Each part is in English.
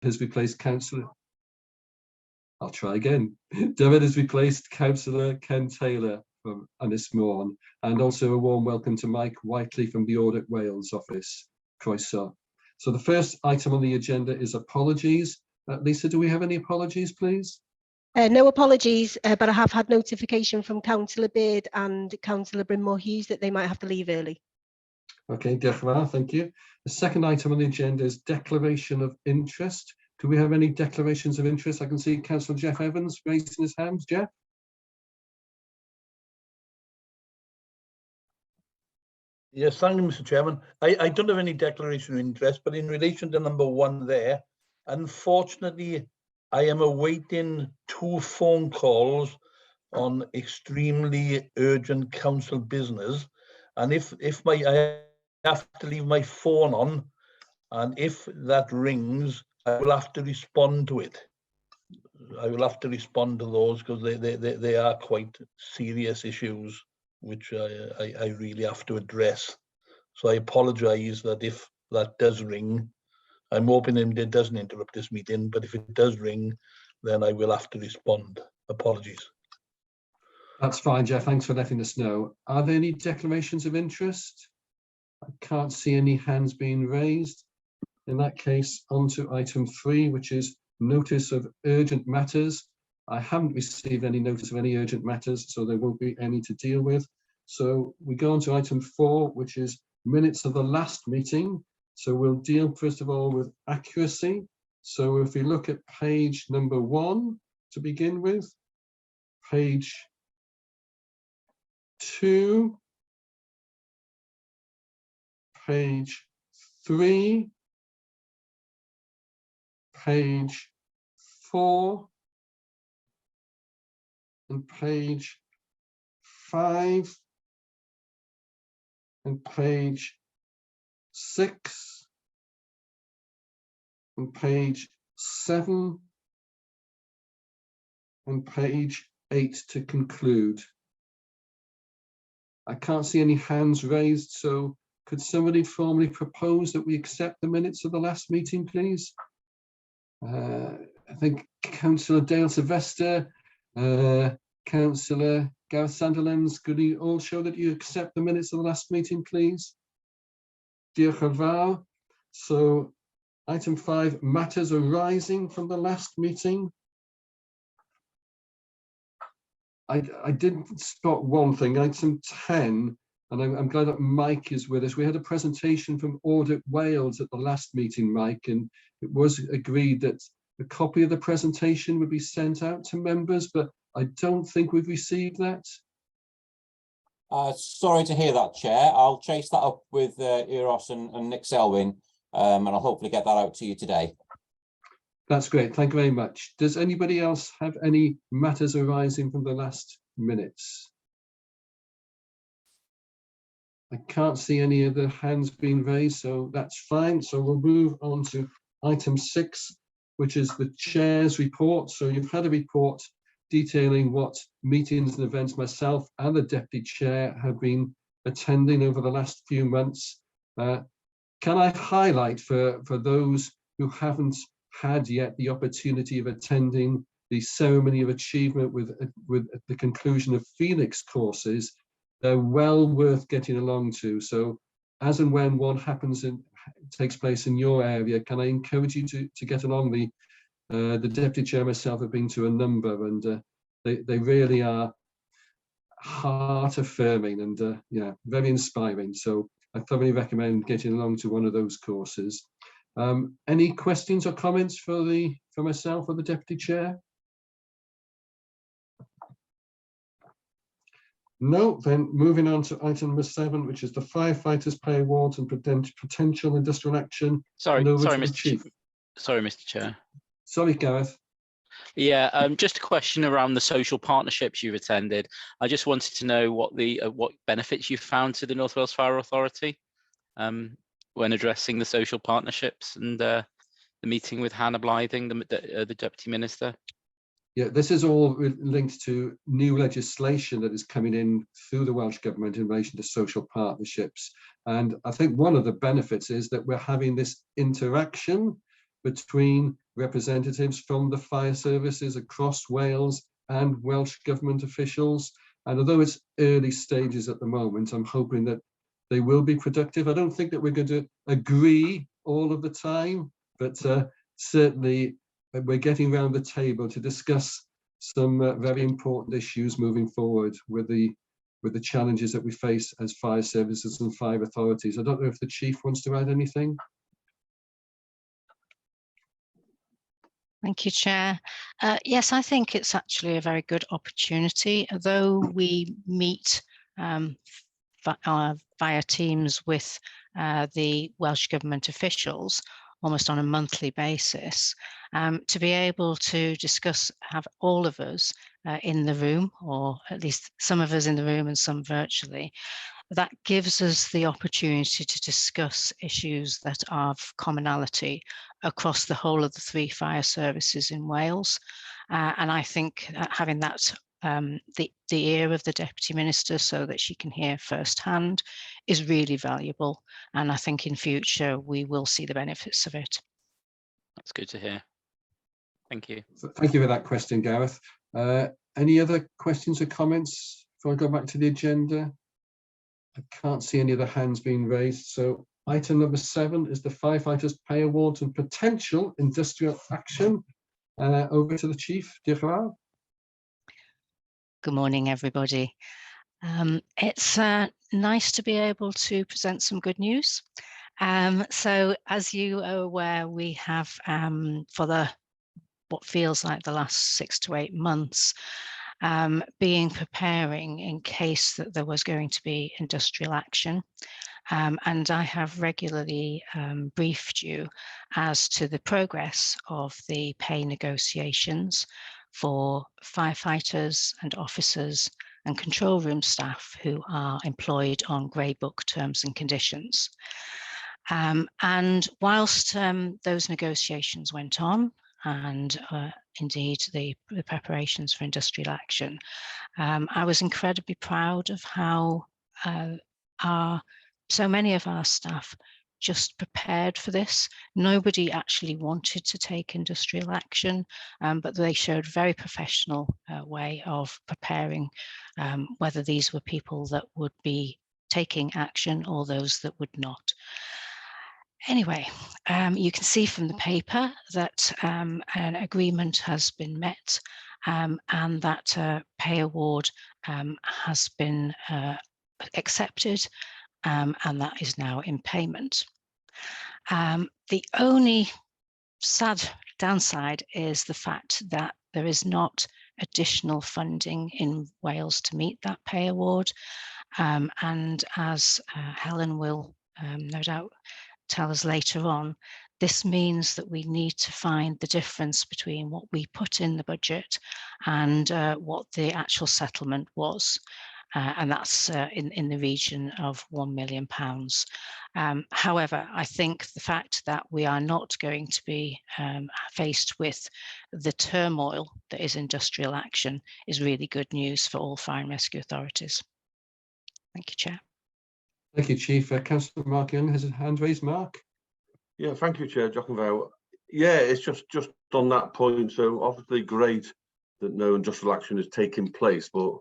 has replaced Councillor. I'll try again. Dyfed has replaced Councillor Ken Taylor from Ynys Môn, and also a warm welcome to Mike Whiteley from the Audit Wales office. Croeso. So the first item on the agenda is apologies. Lisa, do we have any apologies, please? No apologies, but I have had notification from Councillor Beard and Councillor Brynmore Hughes that they might have to leave early. Okay, diolch yn fawr, thank you. The second item on the agenda is declaration of interest. Do we have any declarations of interest? I can see Councillor Jeff Evans raising his hand. Jeff? Yes, thank you, Mr. Chairman. I don't have any declaration of interest, but in relation to number one there, unfortunately, I am awaiting 2 phone calls on extremely urgent council business. And if I have to leave my phone on, and if that rings, I will have to respond to it. I will have to respond to those because they are quite serious issues, which I really have to address. So I apologise that if that does ring, I'm hoping it doesn't interrupt this meeting, but if it does ring, then I will have to respond. Apologies. That's fine, Jeff. Thanks for letting us know. Are there any declarations of interest? I can't see any hands being raised. In that case, on to item 3, which is notice of urgent matters. I haven't received any notice of any urgent matters, so there won't be any to deal with. So we go on to item 4, which is minutes of the last meeting. So we'll deal first of all with accuracy. So if we look at page number 1 to begin with, page 2, page 3, page 4, and page 5, and page 6, and page 7, and page 8 to conclude. I can't see any hands raised, so could somebody formally propose that we accept the minutes of the last meeting, please? I think Councillor Dale Sylvester, Councillor Gareth Sandilands, could you all show that you accept the minutes of the last meeting, please? Diolch yn fawr. So item 5, matters arising from the last meeting. I did spot one thing, item 10, and I'm glad that Mike is with us. We had a presentation from Audit Wales at the last meeting, Mike, and it was agreed that a copy of the presentation would be sent out to members, but I don't think we've received that. Sorry to hear that, Chair. I'll chase that up with Eros and Nick Selwyn, and I'll hopefully get that out to you today. That's great. Thank you very much. Does anybody else have any matters arising from the last minutes? I can't see any of the hands being raised, so that's fine. So we'll move on to item 6, which is the Chair's report. So you've had a report detailing what meetings and events myself and the Deputy Chair have been attending over the last few months. Can I highlight for those who haven't had yet the opportunity of attending the ceremony of achievement with the conclusion of Phoenix courses, they're well worth getting along to. So as and when one takes place in your area, can I encourage you to get along? The Deputy Chair myself have been to a number, and they really are heart affirming and yeah, very inspiring. So I thoroughly recommend getting along to one of those courses. Any questions or comments for myself or the Deputy Chair? No, then moving on to item number 7, which is the Firefighters Pay Awards and Potential Industrial Action. Sorry, Mr. Chief. Sorry, Mr. Chair. Sorry, Gareth. Yeah, just a question around the social partnerships you've attended. I just wanted to know what benefits you found to the North Wales Fire Authority when addressing the social partnerships and the meeting with Hannah Blything, the Deputy Minister. Yeah, this is all linked to new legislation that is coming in through the Welsh Government in relation to social partnerships. And I think one of the benefits is that we're having this interaction between representatives from the fire services across Wales and Welsh government officials. And although it's early stages at the moment, I'm hoping that they will be productive. I don't think that we're going to agree all of the time, but certainly we're getting around the table to discuss some very important issues moving forward with the challenges that we face as fire services and fire authorities. I don't know if the Chief wants to add anything. Thank you, Chair. Yes, I think it's actually a very good opportunity. Though we meet via Teams with the Welsh Government officials almost on a monthly basis, to be able to discuss, have all of us in the room, or at least some of us in the room and some virtually, that gives us the opportunity to discuss issues that are of commonality across the whole of the 3 fire services in Wales. And I think having that the ear of the Deputy Minister so that she can hear firsthand is really valuable. And I think in future we will see the benefits of it. That's good to hear. Thank you. Thank you for that question, Gareth. Any other questions or comments before I go back to the agenda? I can't see any other hands being raised. So item number 7 is the Firefighters Pay Awards and potential industrial action. Over to the Chief. Diolch yn fawr. Good morning, everybody. It's nice to be able to present some good news. So as you are aware, we have for what feels like the last 6 to 8 months, preparing in case that there was going to be industrial action. And I have regularly briefed you as to the progress of the pay negotiations for firefighters and officers and control room staff who are employed on grey book terms and conditions. And whilst those negotiations went on, and indeed the preparations for industrial action, I was incredibly proud of how so many of our staff just prepared for this. Nobody actually wanted to take industrial action, but they showed a very professional way of preparing, whether these were people that would be taking action or those that would not. Anyway, you can see from the paper that an agreement has been met, and that pay award has been accepted, and that is now in payment. The only sad downside is the fact that there is not additional funding in Wales to meet that pay award, and as Helen will no doubt tell us later on, this means that we need to find the difference between what we put in the budget and what the actual settlement was. And that's in the region of £1 million. However, I think the fact that we are not going to be faced with the turmoil that is industrial action is really good news for all fire and rescue authorities. Thank you, Chair. Thank you, Chief. Councillor Mark Young has his hand raised. Mark. Yeah, thank you, Chair. Diolch yn fawr. Yeah, it's just on that point. So obviously great that no industrial action is taking place, but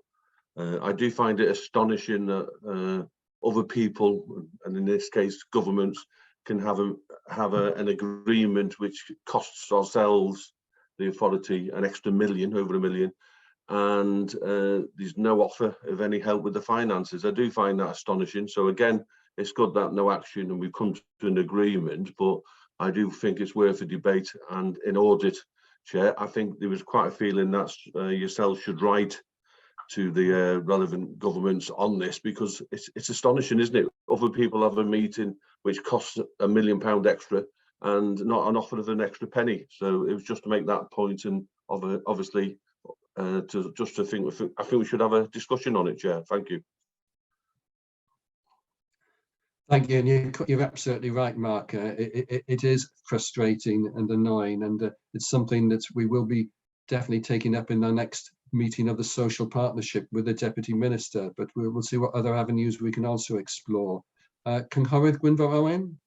I do find it astonishing that other people, and in this case governments, can have an agreement which costs ourselves, the authority, an extra million, over £1 million, and there's no offer of any help with the finances. I do find that astonishing. So again, it's good that no action and we've come to an agreement, but I do think it's worth a debate. And in audit, Chair, I think there was quite a feeling that yourselves should write to the relevant governments on this, because it's astonishing, isn't it? Other people have a meeting which costs £1 million extra and not an offer of an extra penny. So it was just to make that point, and obviously I think we should have a discussion on it, Chair. Thank you. Thank you, and you're absolutely right, Mark. It is frustrating and annoying, and it's something that we will be definitely taking up in the next meeting of the social partnership with the Deputy Minister, but we'll see what other avenues we can also explore. Cynghorydd Gwynfor Owen.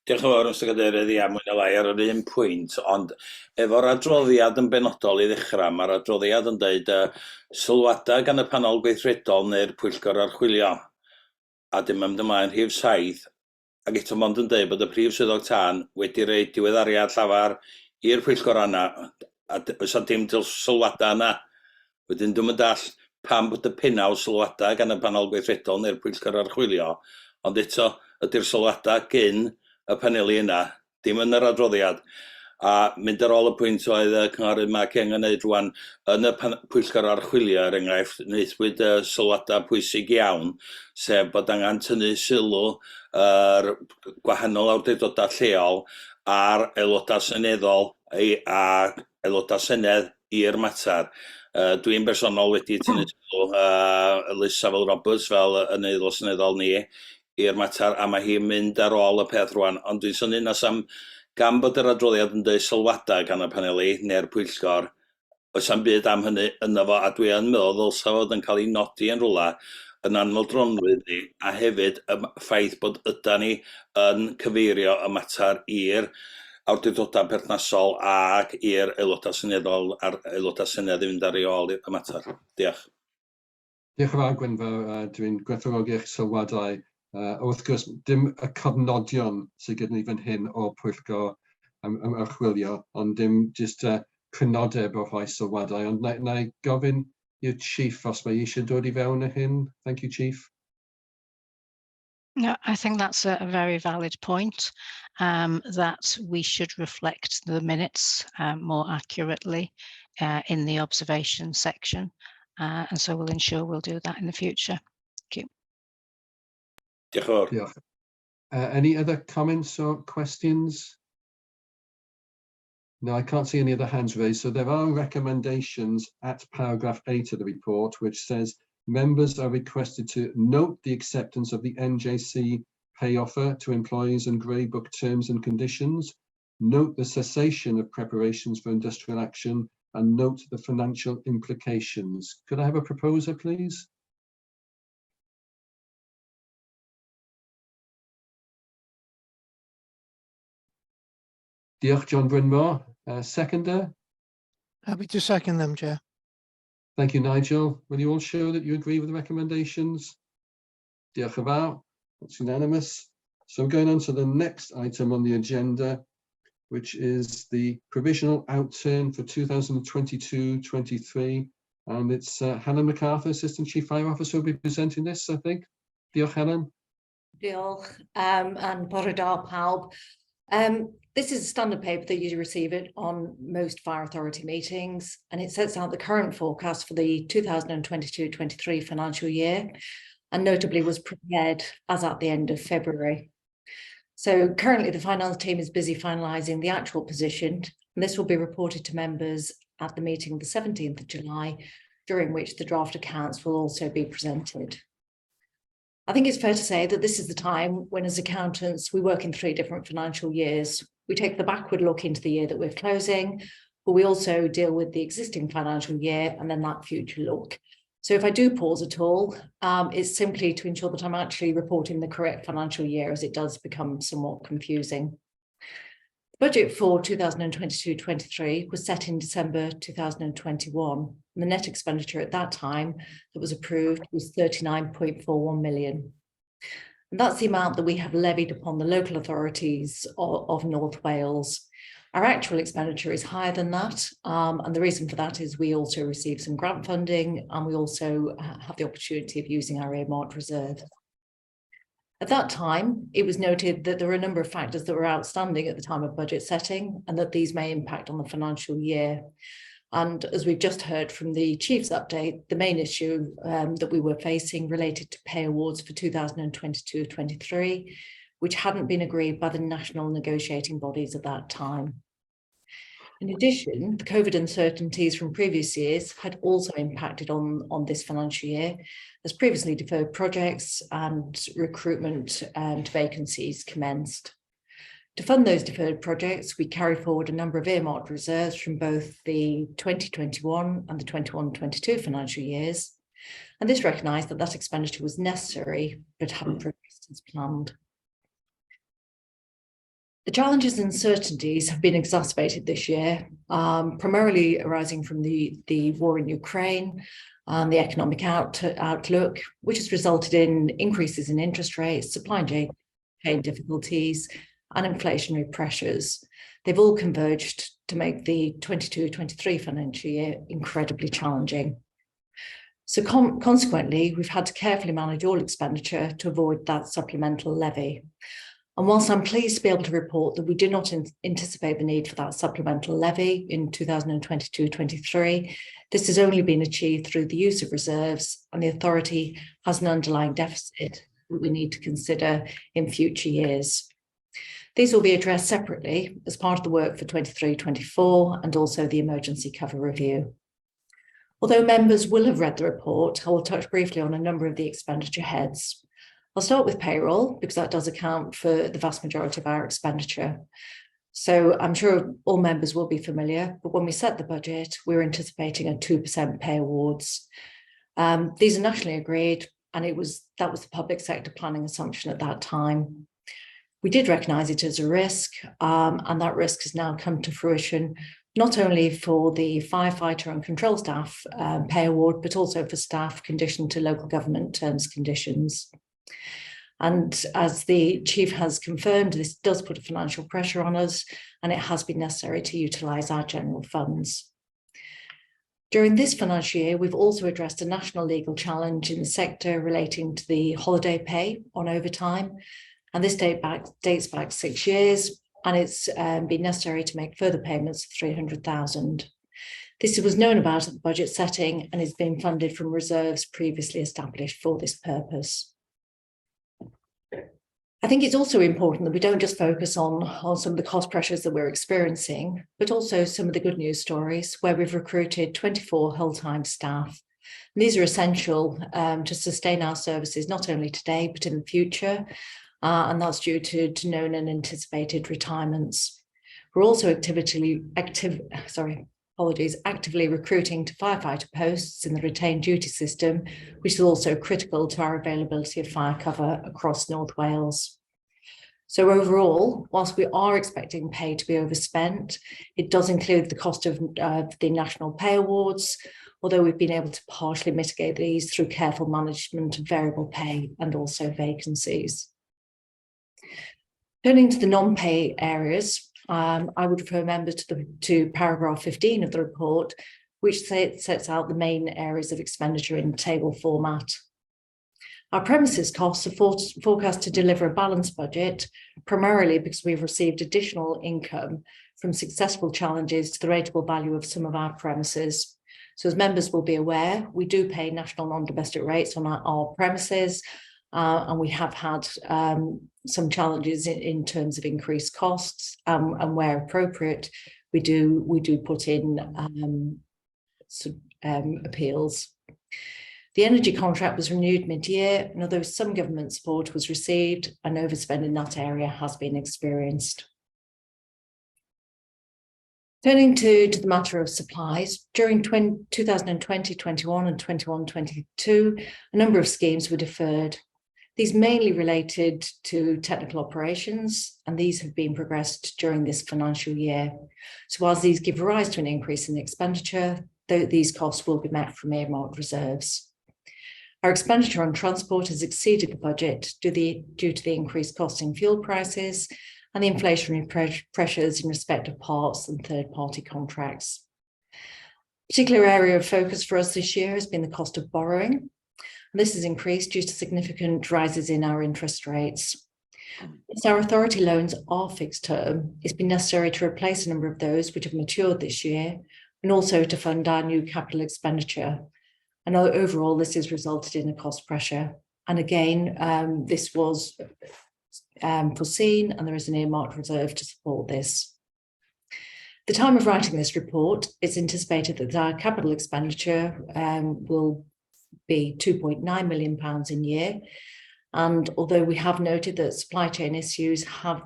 Diolch yn fawr, Mr Cadeirydd, ia, mwy neu lai ar yr un pwynt, ond efo'r adroddiad yn benodol i ddechrau, mae'r adroddiad yn dweud sylwadau gan y panel gweithredol neu'r pwyllgor archwilio. A dim ymlaen rhif 7, ac eto mond yn dweud bod y prif swyddog tân wedi rhoi diweddariad llafar i'r pwyllgor yna, a oes dim sylwadau yna. Wedyn dwi'n dall pam bod y pennaw sylwadau gan y panel gweithredol neu'r pwyllgor archwilio, ond eto ydy'r sylwadau gyn y paneli yna, dim yn yr adroddiad. A mynd ar ôl y pwynt oedd cynghorydd Mark Eng yn neud rwan, yn y pwyllgor archwilio, er enghraifft, wnaethpwyd sylwadau pwysig iawn, sef bod angen tynnu sylw gwahanol awdurdodau lleol a'r aelodau seneddol a aelodau senedd i'r mater. Dwi'n bersonol wedi tynnu sylw Liz Saville Roberts fel yn aelod seneddol ni i'r mater, a mae hi'n mynd ar ôl y peth rwan, ond dwi'n synnu nas am gan bod yr adroddiad yn dweud sylwadau gan y paneli neu'r pwyllgor, oes am byd am hynny yno fo, a dwi yn meddwl ddylsa fod yn cael ei nodi yn rhywle yn anmodronwydd ni, a hefyd y ffaith bod ydan ni yn cyfeirio y mater i'r awdurdodau perthnasol ac i'r aelodau seneddol a'r aelodau senedd i fynd ar ei ôl i'r mater. Diolch. Diolch yn fawr, Gwynfor. Dwi'n gwerthfawrogi eich sylwadau. Wrth gwrs, dim y cofnodion sydd gyda ni fan hyn o pwyllgor archwilio, ond dim jyst crynodeb o rhai sylwadau. Ond na i gofyn i'r Chief os mae eisiau dod i fewn y hyn. Thank you, Chief. No, I think that's a very valid point, that we should reflect the minutes more accurately in the observation section. And so we'll ensure we'll do that in the future. Thank you. Diolch. Any other comments or questions? No, I can't see any other hands raised. So there are recommendations at paragraph 8 of the report, which says members are requested to note the acceptance of the NJC pay offer to employees and grey book terms and conditions, note the cessation of preparations for industrial action, and note the financial implications. Could I have a proposer, please? Diolch, John Brynmore. Seconder? Happy to second them, Chair. Thank you, Nigel. Will you all show that you agree with the recommendations? Diolch yn fawr. That's unanimous. So going on to the next item on the agenda, which is the provisional outturn for 2022-23. And it's Helen MacArthur, Assistant Chief Fire Officer, will be presenting this, I think. Diolch, Helen. Diolch, and bore da pawb. This is a standard paper that you receive it on most fire authority meetings, and it sets out the current forecast for the 2022-23 financial year, and notably was prepared as at the end of February. So currently the finance team is busy finalising the actual position, and this will be reported to members at the meeting the 17th of July, during which the draft accounts will also be presented. I think it's fair to say that this is the time when, as accountants, we work in 3 different financial years. We take the backward look into the year that we're closing, but we also deal with the existing financial year and then that future look. So if I do pause at all, it's simply to ensure that I'm actually reporting the correct financial year, as it does become somewhat confusing. The budget for 2022-23 was set in December 2021. And the net expenditure at that time that was approved was 39.41 million. And that's the amount that we have levied upon the local authorities of North Wales. Our actual expenditure is higher than that. And the reason for that is we also receive some grant funding, and we also have the opportunity of using our earmarked reserve. At that time, it was noted that there were a number of factors that were outstanding at the time of budget setting, and that these may impact on the financial year. And as we've just heard from the Chief's update, the main issue that we were facing related to pay awards for 2022-23, which hadn't been agreed by the national negotiating bodies at that time. In addition, the COVID uncertainties from previous years had also impacted on this financial year, as previously deferred projects and recruitment to vacancies commenced. To fund those deferred projects, we carry forward a number of earmarked reserves from both the 2021 and the 21-22 financial years. And this recognised that that expenditure was necessary, but hadn't progressed as planned. The challenges and uncertainties have been exacerbated this year, primarily arising from the war in Ukraine and the economic outlook, which has resulted in increases in interest rates, supply chain difficulties, and inflationary pressures. They've all converged to make the 22-23 financial year incredibly challenging. So consequently, we've had to carefully manage all expenditure to avoid that supplemental levy. And whilst I'm pleased to be able to report that we do not anticipate the need for that supplemental levy in 2022-23, this has only been achieved through the use of reserves, and the authority has an underlying deficit that we need to consider in future years. These will be addressed separately as part of the work for 23-24 and also the emergency cover review. Although members will have read the report, I will touch briefly on a number of the expenditure heads. I'll start with payroll because that does account for the vast majority of our expenditure. So I'm sure all members will be familiar, but when we set the budget, we were anticipating a 2% pay awards. These are nationally agreed, and that was the public sector planning assumption at that time. We did recognise it as a risk, and that risk has now come to fruition, not only for the firefighter and control staff pay award, but also for staff conditioned to local government terms conditions. And as the Chief has confirmed, this does put a financial pressure on us, and it has been necessary to utilise our general funds. During this financial year, we've also addressed a national legal challenge in the sector relating to the holiday pay on overtime. And this dates back 6 years, and it's been necessary to make further payments of $300,000. This was known about at the budget setting and is being funded from reserves previously established for this purpose. I think it's also important that we don't just focus on some of the cost pressures that we're experiencing, but also some of the good news stories where we've recruited 24 whole-time staff. And these are essential to sustain our services, not only today, but in the future. And that's due to known and anticipated retirements. We're also actively recruiting to firefighter posts in the retained duty system, which is also critical to our availability of fire cover across North Wales. So overall, whilst we are expecting pay to be overspent, it does include the cost of the national pay awards, although we've been able to partially mitigate these through careful management of variable pay and also vacancies. Turning to the non-pay areas, I would refer members to paragraph 15 of the report, which sets out the main areas of expenditure in table format. Our premises costs are forecast to deliver a balanced budget, primarily because we've received additional income from successful challenges to the rateable value of some of our premises. So as members will be aware, we do pay national non-domestic rates on our premises, and we have had some challenges in terms of increased costs, and where appropriate, we do put in appeals. The energy contract was renewed mid-year, and although some government support was received, an overspend in that area has been experienced. Turning to the matter of supplies, during 2020-21 and 21-22, a number of schemes were deferred. These mainly related to technical operations, and these have been progressed during this financial year. So whilst these give rise to an increase in expenditure, these costs will be met from earmarked reserves. Our expenditure on transport has exceeded the budget due to the increased cost in fuel prices and the inflationary pressures in respect of parts and third-party contracts. A particular area of focus for us this year has been the cost of borrowing. This has increased due to significant rises in our interest rates. As our authority loans are fixed term, it's been necessary to replace a number of those which have matured this year, and also to fund our new capital expenditure. And overall, this has resulted in a cost pressure. And again, this was foreseen, and there is an earmarked reserve to support this. At the time of writing this report, it's anticipated that our capital expenditure will be £2.9 million in year. And although we have noted that supply chain issues have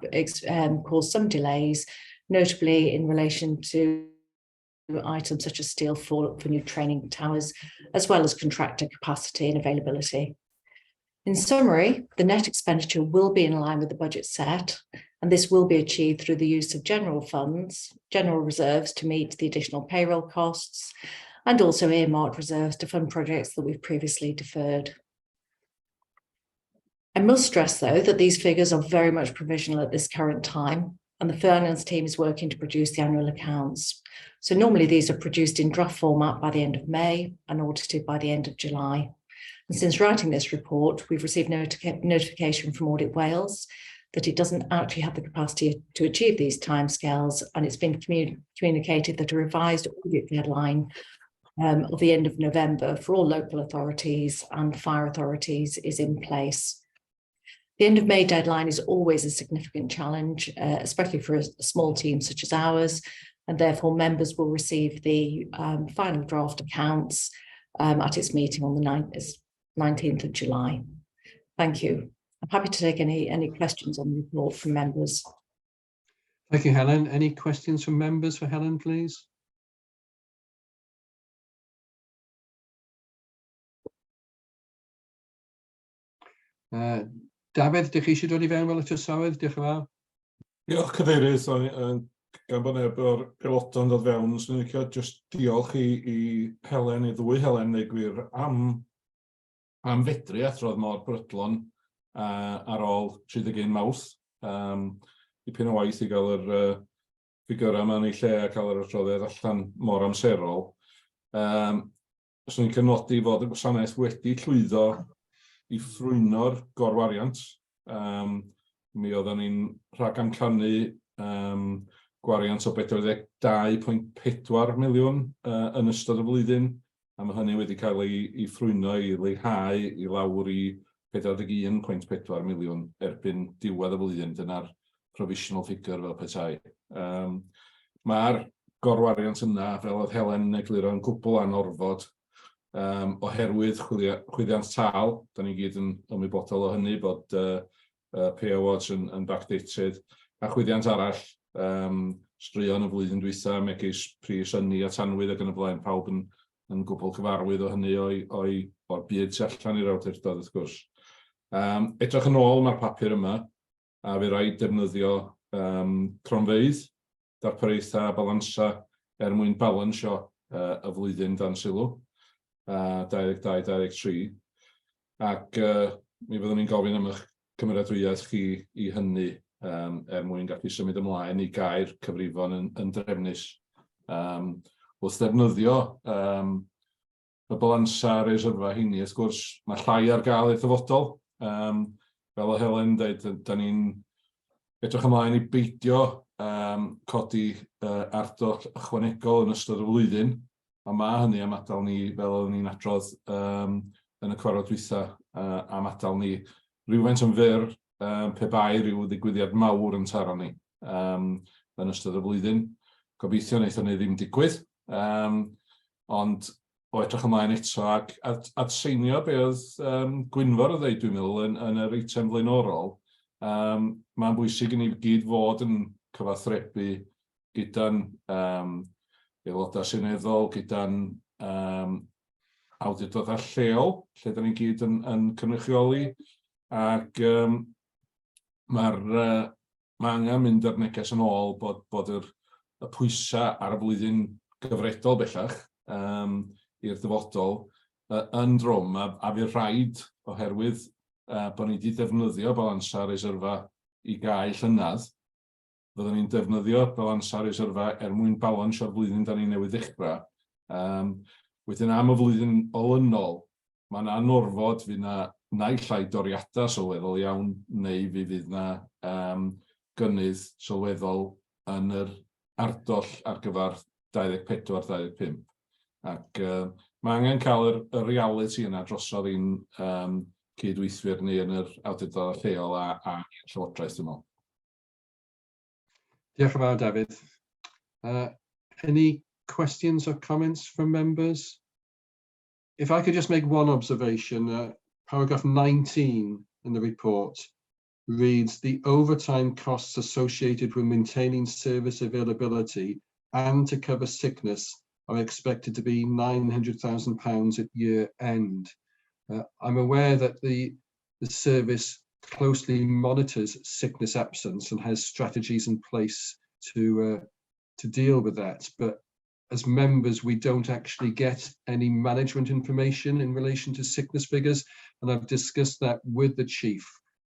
caused some delays, notably in relation to items such as steel for new training towers, as well as contractor capacity and availability. In summary, the net expenditure will be in line with the budget set, and this will be achieved through the use of general funds, general reserves to meet the additional payroll costs, and also earmarked reserves to fund projects that we've previously deferred. I must stress, though, that these figures are very much provisional at this current time, and the finance team is working to produce the annual accounts. So normally these are produced in draft format by the end of May and audited by the end of July. And since writing this report, we've received notification from Audit Wales that it doesn't actually have the capacity to achieve these timescales, and it's been communicated that a revised audit deadline of the end of November for all local authorities and fire authorities is in place. The end of May deadline is always a significant challenge, especially for a small team such as ours, and therefore members will receive the final draft accounts at its meeting on the 19th of July. Thank you. I'm happy to take any questions on the report from members. Thank you, Helen. Any questions from members for Helen, please? Dafydd, ydych chi eisiau dod I fewn fel y trysowydd? Diolch yn fawr. Diolch cadeirydd, gan bod neb o'r aelodau'n dod fewn, swn i'n licio jyst diolch I Helen, I ddwy Helen, neu gwir, am fedru adrodd mor brydlon ar ôl 31 Mawrth. Dipyn o waith I gael yr ffigurau yma yn ei lle a cael yr adroddiad allan mor amserol. Swn i'n cynodi fod y gwasanaeth wedi llwyddo I ffrwyno'r gorwariant. Mi oedden ni'n rhagamcanu gwariant o 42.4 miliwn yn ystod y flwyddyn, a mae hynny wedi cael ei ffrwyno I leihau I lawr I 41.4 miliwn erbyn diwedd y flwyddyn. Dyna'r provisional figure fel petai. Mae'r gorwariant yna, fel oedd Helen yn egluro, yn gwbl anorfod, oherwydd chwyddiant tal. Da ni gyd yn ymwybodol o hynny bod pay awards yn backdated, a chwyddiant arall straeon y flwyddyn dwytha, megis pris ynni a tanwydd ac yn y blaen, pawb yn gwbl cyfarwydd o hynny o'r byd tu allan i'r awdurdod wrth gwrs. Edrych yn ôl mae'r papur yma, a fi rhaid defnyddio cronfeydd, darpariaethau a balansa mwyn balansio y flwyddyn dan sylw. 22-23, ac mi fyddwn ni'n gofyn am eich cymeradwyaeth chi I hynny mwyn gallu symud ymlaen I gair cyfrifon yn drefnus. Wrth ddefnyddio y balansa reserfa heini, wrth gwrs, mae llai ar gael i'r dyfodol. Fel o Helen dweud, da ni'n edrych ymlaen I beidio codi ardoll ychwanegol yn ystod y flwyddyn, a mae hynny am adael ni, fel oedden ni'n adrodd yn y cyfarfod dwytha, am adael ni rhywfaint yn fyr pe bai rhyw ddigwyddiad mawr yn taro ni yn ystod y flwyddyn. Gobeithio wnaeth hynny ddim digwydd, ond o edrych ymlaen eto ac adseinio be oedd Gwynfor o ddeud, dwi'n meddwl, yn yr eitem flaenorol. Mae'n bwysig I ni gyd fod yn cyfathrebu gyda'n aelodau seneddol, gyda'n awdurdodau lleol, lle da ni gyd yn cynrychioli, ac mae angen mynd ar neges yn ôl bod y pwysau ar y flwyddyn gyfredol bellach i'r dyfodol yn drwm, a fi rhaid oherwydd bod ni wedi defnyddio balansa reserfa I gael llynydd, byddwn ni'n defnyddio balansa reserfa mwyn balansio'r flwyddyn da ni newydd ddechrau. Wedyn am y flwyddyn olynol, mae'n anorfod fydd na naill llai doriadau sylweddol iawn, neu fydd na gynnydd sylweddol yn yr ardoll ar gyfer 24-25. Ac mae angen cael y reality yna drosodd i'n cydweithwyr ni yn yr awdurdodau lleol a llywodraeth ymol. Diolch yn fawr, David. Any questions or comments from members? If I could just make one observation, paragraph 19 in the report reads, the overtime costs associated with maintaining service availability and to cover sickness are expected to be £900,000 at year end. I'm aware that the the service closely monitors sickness absence and has strategies in place to deal with that. But as members, we don't actually get any management information in relation to sickness figures. And I've discussed that with the chief.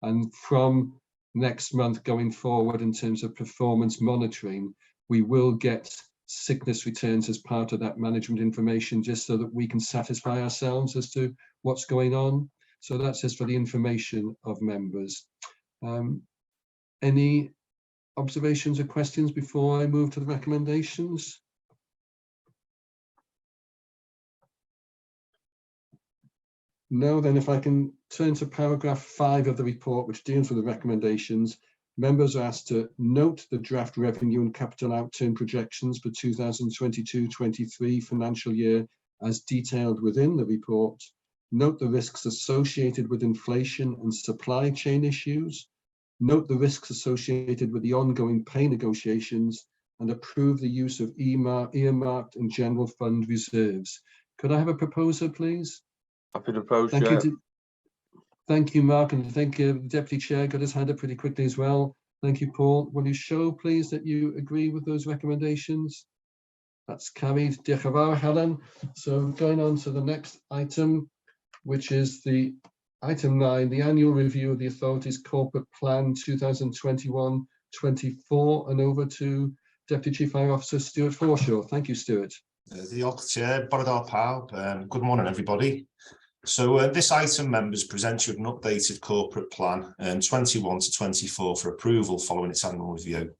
And from next month going forward, in terms of performance monitoring, we will get sickness returns as part of that management information, just so that we can satisfy ourselves as to what's going on. So that's just for the information of members. Any observations or questions before I move to the recommendations? No, then if I can turn to paragraph 5 of the report, which deals with the recommendations, members are asked to note the draft revenue and capital outturn projections for 2022-23 financial year as detailed within the report, note the risks associated with inflation and supply chain issues, note the risks associated with the ongoing pay negotiations, and approve the use of earmarked and general fund reserves. Could I have a proposer, please? Happy to propose, Thank Chair. you. Thank you, Mark, and thank you. The Deputy Chair got his hand up pretty quickly as well. Thank you, Paul. Will you show, please, that you agree with those recommendations? That's carried. Diolch yn fawr, Helen. So going on to the next item, which is the item 9, the annual review of the authority's corporate plan 2021-24, and over to Deputy Chief Fire Officer Stuart Forshaw. Thank you, Stuart. Diolch, Chair. Bore da pawb. Good morning, everybody. So this item, members, presents you with an updated corporate plan 21-24 for approval following its annual review.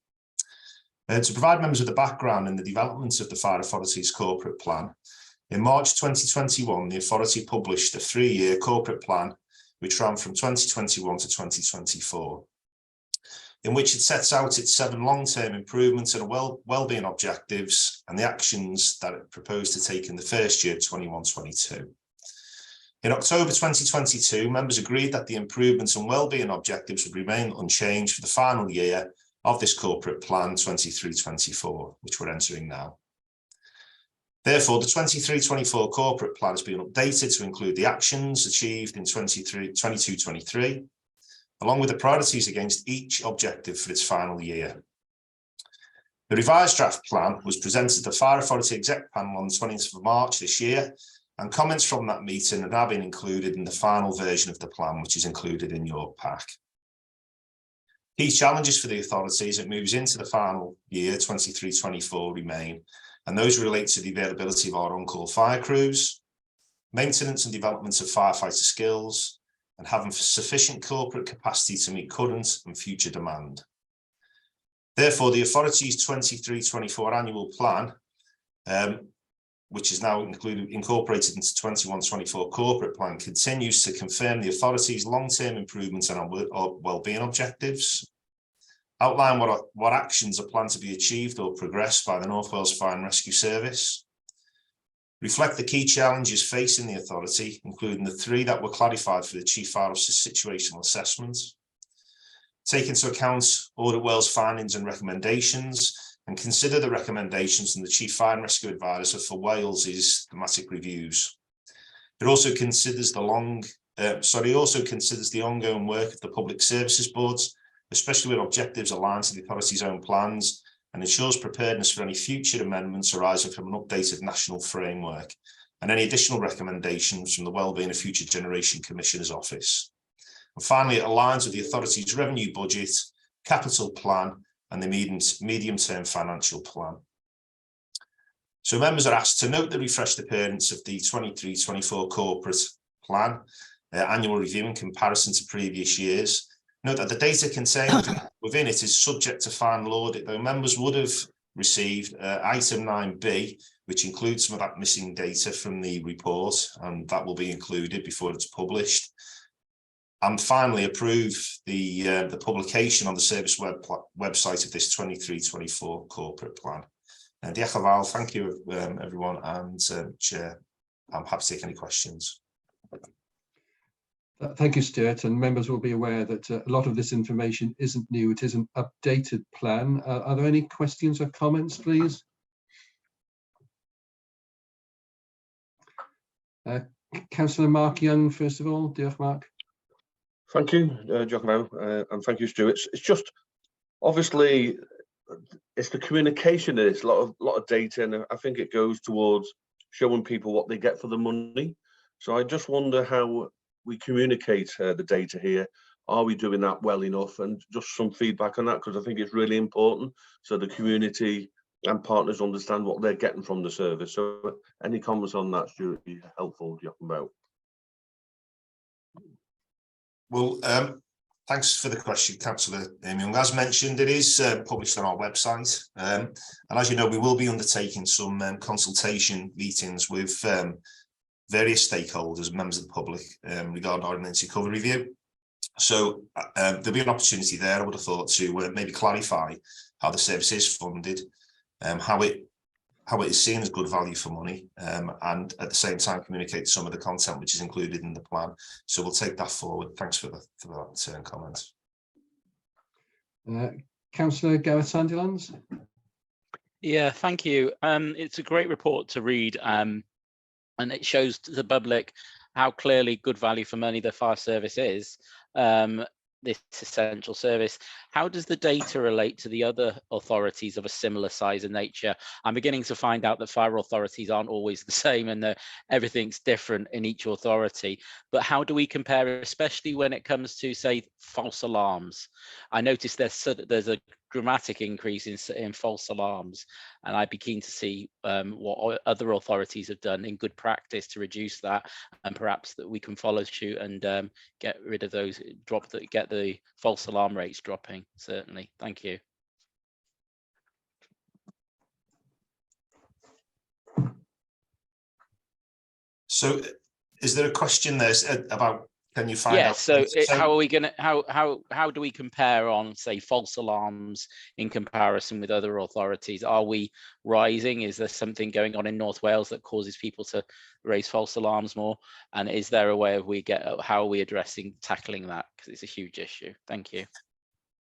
To provide members with the background in the development of the Fire Authority's corporate plan, in March 2021, the authority published a 3-year corporate plan which ran from 2021 to 2024, in which it sets out its 7 long-term improvements and well-being objectives and the actions that it proposed to take in the first year, 21-22. In October 2022, members agreed that the improvements and well-being objectives would remain unchanged for the final year of this corporate plan 23-24, which we're entering now. Therefore, the 23-24 corporate plan has been updated to include the actions achieved in 22-23, along with the priorities against each objective for its final year. The revised draft plan was presented to the Fire Authority Exec Panel on the 20th of March this year, and comments from that meeting have now been included in the final version of the plan, which is included in your pack. Key challenges for the authority as it moves into the final year, 23-24, remain, and those relate to the availability of our on-call fire crews, maintenance and development of firefighter skills, and having sufficient corporate capacity to meet current and future demand. Therefore, the authority's 23-24 annual plan, which is now incorporated into 21-24 corporate plan, continues to confirm the authority's long-term improvements and our well-being objectives, outline what actions are planned to be achieved or progressed by the North Wales Fire and Rescue Service, reflect the key challenges facing the authority, including the 3 that were clarified for the Chief Fire Officer's situational assessment, take into account Audit Wales findings and recommendations, and consider the recommendations from the Chief Fire and Rescue Advisor for Wales's thematic reviews. It also considers the ongoing work of the Public Services Boards, especially with objectives aligned to the authority's own plans, and ensures preparedness for any future amendments arising from an updated national framework, and any additional recommendations from the Wellbeing of Future Generation Commissioner's Office. And finally, it aligns with the authority's revenue budget, capital plan, and the medium-term financial plan. So members are asked to note the refreshed appearance of the 23-24 corporate plan, annual review in comparison to previous years. Note that the data contained within it is subject to final audit, though members would have received item 9B, which includes some of that missing data from the report, and that will be included before it's published. And finally, approve the publication on the service website of this 23-24 corporate plan. And diolch yn fawr, thank you everyone, and Chair, I'm happy to take any questions. Thank you, Stuart, and members will be aware that a lot of this information isn't new, it is an updated plan. Are there any questions or comments, please? Councillor Mark Young, first of all. Diolch, Mark. Thank you, Giacomo, and thank you, Stuart. It's just obviously it's the communication. It's a lot of data, and I think it goes towards showing people what they get for the money. So I just wonder how we communicate the data here. Are we doing that well enough? And just some feedback on that, because I think it's really important so the community and partners understand what they're getting from the service. So any comments on that, Stuart, would be helpful, Giacomo. Well, thanks for the question, Councillor Young. As mentioned, it is published on our website. And as you know, we will be undertaking some consultation meetings with various stakeholders, members of the public, regarding our emergency cover review. So there'll be an opportunity there, I would have thought, to maybe clarify how the service is funded, how it is seen as good value for money, and at the same time communicate some of the content which is included in the plan. So we'll take that forward. Thanks for that comment. Councillor Gareth Sandilands. Yeah, thank you. It's a great report to read, and it shows to the public how clearly good value for money the fire service is, this essential service. How does the data relate to the other authorities of a similar size and nature? I'm beginning to find out that fire authorities aren't always the same, and everything's different in each authority. But how do we compare, especially when it comes to, say, false alarms? I noticed there's a dramatic increase in false alarms, and I'd be keen to see what other authorities have done in good practice to reduce that, and perhaps that we can follow suit and get rid of those, get the false alarm rates dropping. Certainly, thank you. So, is there a question there about? Can you find out? So how are we going to, how do we compare on, say, false alarms in comparison with other authorities? Are we rising? Is there something going on in North Wales that causes people to raise false alarms more? And is there a way of how are we tackling that? Because it's a huge issue. Thank you.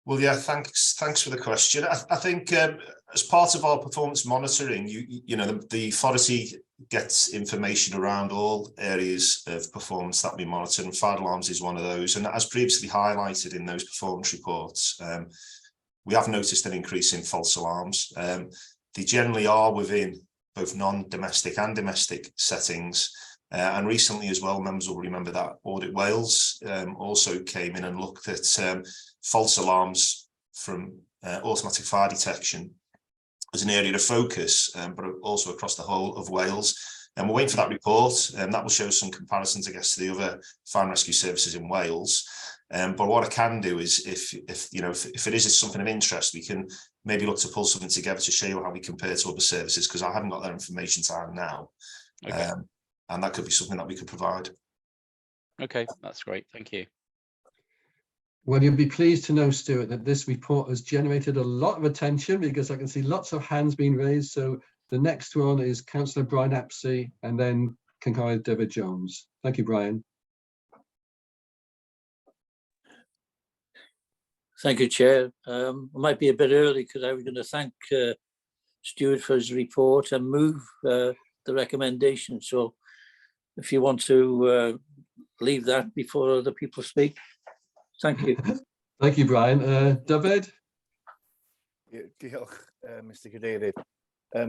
Well, yeah, thanks for the question. I think as part of our performance monitoring, you know, the authority gets information around all areas of performance that we monitor, and fire alarms is one of those. And as previously highlighted in those performance reports, we have noticed an increase in false alarms. They generally are within both non-domestic and domestic settings. And recently as well, members will remember that Audit Wales also came in and looked at false alarms from automatic fire detection as an area of focus, but also across the whole of Wales. And we're waiting for that report, and that will show some comparisons, I guess, to the other fire and rescue services in Wales. But what I can do is, if it is something of interest, we can maybe look to pull something together to show you how we compare to other services, because I haven't got that information to hand now. Okay. And that could be something that we could provide. Okay, that's great. Thank you. Well, you'll be pleased to know, Stuart, that this report has generated a lot of attention, because I can see lots of hands being raised. So the next one is Councillor Brian Apsey, and then Concoy David Jones. Thank you, Brian. Thank you, Chair. I might be a bit early because I was going to thank Stuart for his report and move the recommendation. So if you want to leave that before other people speak. Thank you. Thank you, Brian. David? Diolch, Mr Cadeirydd.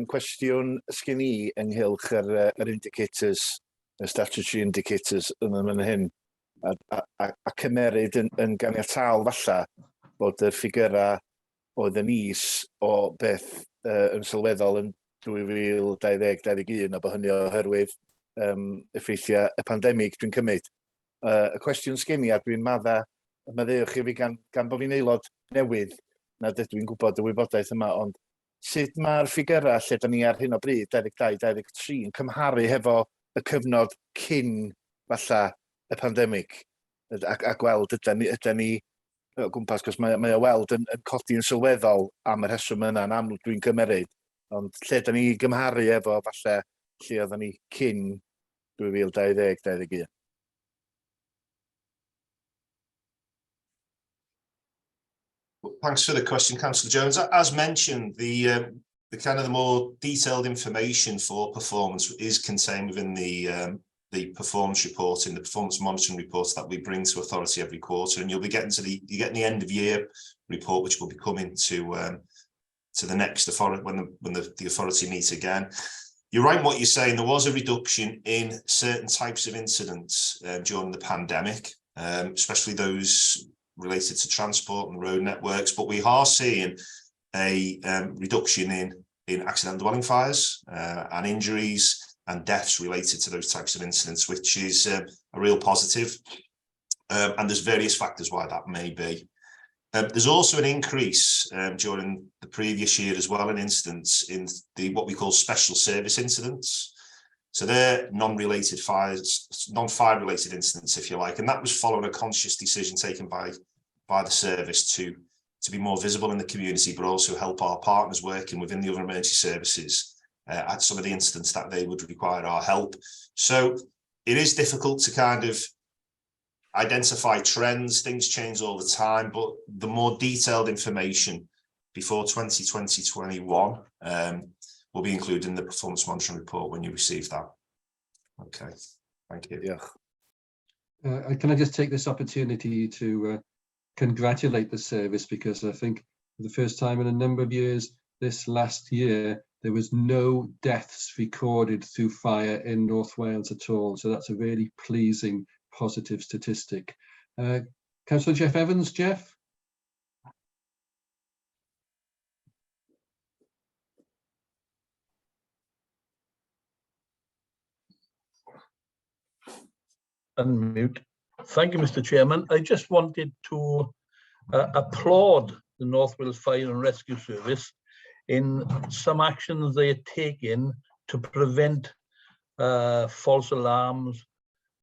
Cwestiwn sgen I ynghylch yr indicators, y statutory indicators yn fan hyn, a cymeryd yn ganiataol falla bod y ffigurau oedd yn is o beth yn sylweddol yn 2020-2021, a bod hynny oherwydd effeithiau y pandemig, dwi'n cymryd. Y cwestiwn sgen I, a dwi'n maddeuwch i fi gan bod fi'n aelod newydd, na dydw i'n gwybod y wybodaeth yma, ond sut mae'r ffigurau lle da ni ar hyn o bryd, 22-23, yn cymharu hefo y cyfnod cyn falla y pandemig, a gweld ydyn ni o gwmpas, cos mae o weld yn codi yn sylweddol am y rheswm yna, yn amlwg dwi'n cymeryd, ond lle da ni gymharu efo falle lle oedden ni cyn 2020-2021. Thanks for the question, Councillor Jones. As mentioned, the kind of the more detailed information for performance is contained within the the performance reporting, the performance monitoring reports that we bring to authority every quarter, and you'll be getting to the the end of year report, which will be coming to the next authority when the authority meets again. You're right in what you're saying. There was a reduction in certain types of incidents during the pandemic, especially those related to transport and road networks, but we are seeing a reduction in accidental dwelling fires and injuries and deaths related to those types of incidents, which is a real positive. And there's various factors why that may be. There's also an increase during the previous year as well in incidents in what we call special service incidents. So they're non-related fires, non-fire related incidents, if you like, and that was following a conscious decision taken by the service to be more visible in the community, but also help our partners working within the other emergency services at some of the incidents that they would require our help. So it is difficult to kind of identify trends. Things change all the time, but the more detailed information before 2020-21 will be included in the performance monitoring report when you receive that. Okay, thank you. Yeah. Can I just take this opportunity to congratulate the service, because I think for the first time in a number of years, this last year, there was no deaths recorded through fire in North Wales at all. So that's a really pleasing, positive statistic. Councillor Jeff Evans, Jeff? Unmute. Thank you, Mr. Chairman. I just wanted to applaud the North Wales Fire and Rescue Service in some actions they are taking to prevent false alarms,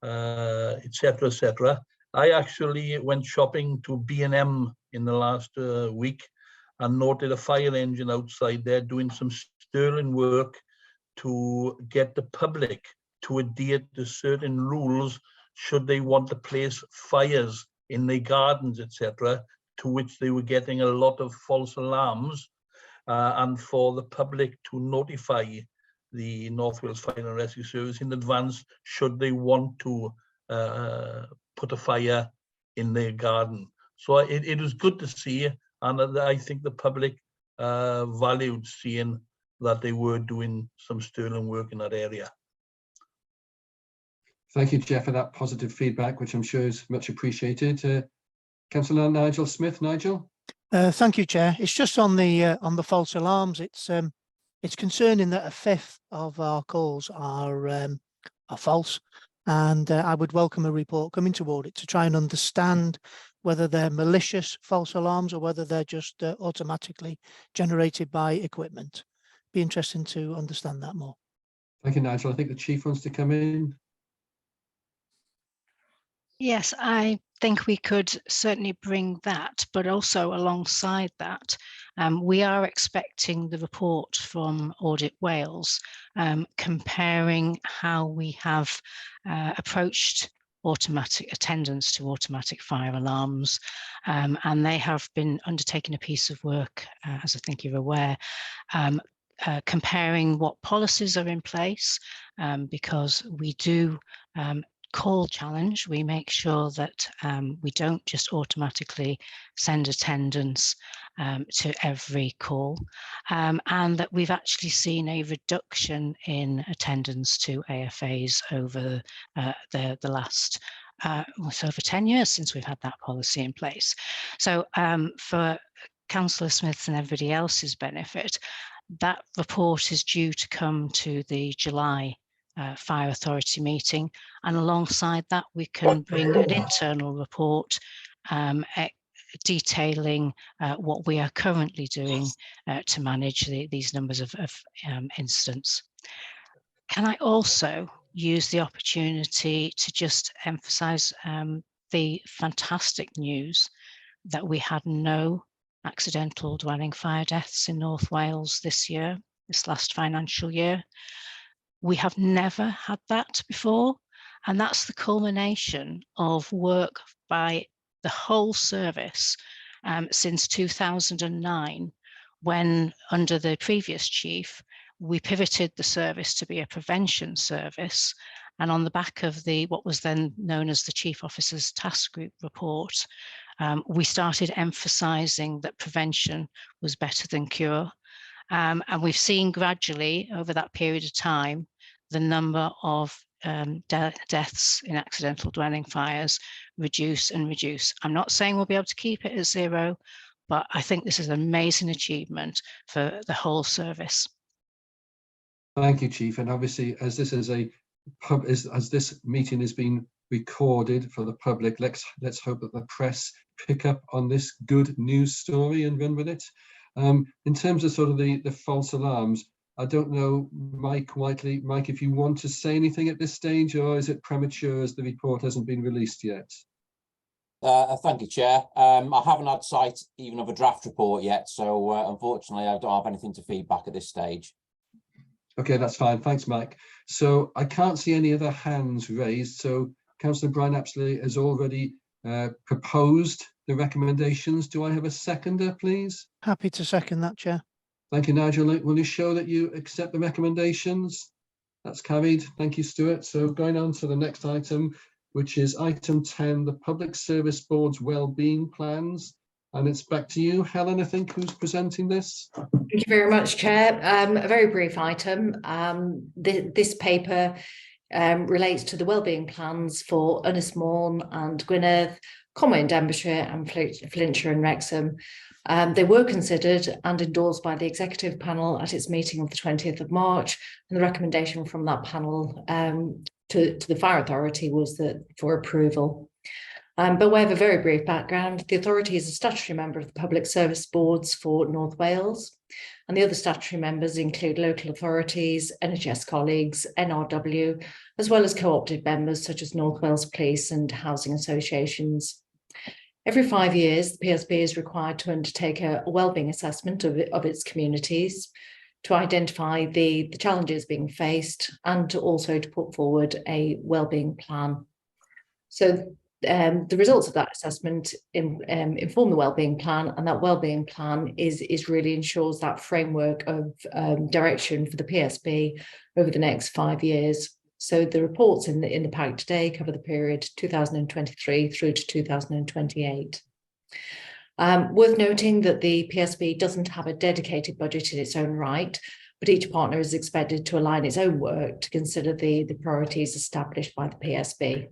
etc., etc. I actually went shopping to B&M in the last week and noted a fire engine outside there doing some sterling work to get the public to adhere to certain rules should they want to place fires in their gardens, etc., to which they were getting a lot of false alarms, and for the public to notify the North Wales Fire and Rescue Service in advance should they want to put a fire in their garden. So it was good to see, and I think the public valued seeing that they were doing some sterling work in that area. Thank you, Jeff, for that positive feedback, which I'm sure is much appreciated. Councillor Nigel Smith. Nigel? Thank you, Chair. It's just on the false alarms. It's concerning that a fifth of our calls are false, and I would welcome a report coming to audit to try and understand whether they're malicious false alarms or whether they're just automatically generated by equipment. Be interesting to understand that more. Thank you, Nigel. I think the Chief wants to come in. Yes, I think we could certainly bring that, but also alongside that, we are expecting the report from Audit Wales comparing how we have approached automatic attendance to automatic fire alarms, and they have been undertaking a piece of work, as I think you're aware, comparing what policies are in place, because we do call challenge. We make sure that we don't just automatically send attendance to every call, and that we've actually seen a reduction in attendance to AFAs over the last it's over 10 years since we've had that policy in place. So for Councillor Smith's and everybody else's benefit, that report is due to come to the July Fire Authority meeting, and alongside that we can bring an internal report detailing what we are currently doing to manage these numbers of incidents. Can I also use the opportunity to just emphasise the fantastic news that we had no accidental dwelling fire deaths in North Wales this year, this last financial year. We have never had that before, and that's the culmination of work by the whole service since 2009, when under the previous chief, we pivoted the service to be a prevention service, And on the back of what was then known as the Chief Officer's Task Group report, we started emphasising that prevention was better than cure. And we've seen gradually over that period of time, the number of deaths in accidental dwelling fires reduce and reduce. I'm not saying we'll be able to keep it at 0, but I think this is an amazing achievement for the whole service. Thank you, Chief. And obviously, as this is as this meeting has been recorded for the public, let's hope that the press pick up on this good news story and run with it. In terms of sort of the false alarms, I don't know, Mike Whiteley, Mike, if you want to say anything at this stage, or is it premature as the report hasn't been released yet? Thank you, Chair. I haven't had sight even of a draft report yet, so unfortunately I don't have anything to feed back at this stage. Okay, that's fine. Thanks, Mike. So I can't see any other hands raised. So Councillor Brian Apsley has already proposed the recommendations. Do I have a seconder, please? Happy to second that, Chair. Thank you, Nigel. Will you show that you accept the recommendations? That's carried. Thank you, Stuart. So going on to the next item, which is item 10, the Public Service Board's Wellbeing Plans. And it's back to you, Helen, I think, who's presenting this. Thank you very much, Chair. A very brief item. This paper relates to the wellbeing plans for Ynys Môn and Gwynedd, Conwy and Denbighshire, and Flintshire and Wrexham. They were considered and endorsed by the executive panel at its meeting of the 20th of March, and the recommendation from that panel to the Fire Authority was that for approval. But we have a very brief background. The authority is a statutory member of the Public Service Boards for North Wales, and the other statutory members include local authorities, NHS colleagues, NRW, as well as co-opted members such as North Wales Police and housing associations. Every 5 years, the PSB is required to undertake a wellbeing assessment of its communities to identify the challenges being faced and to also to put forward a wellbeing plan. So the results of that assessment inform the wellbeing plan, and that wellbeing plan is really ensures that framework of direction for the PSB over the next 5 years. So the reports in the pack today cover the period 2023 through to 2028. Worth noting that the PSB doesn't have a dedicated budget in its own right, but each partner is expected to align its own work to consider the priorities established by the PSB.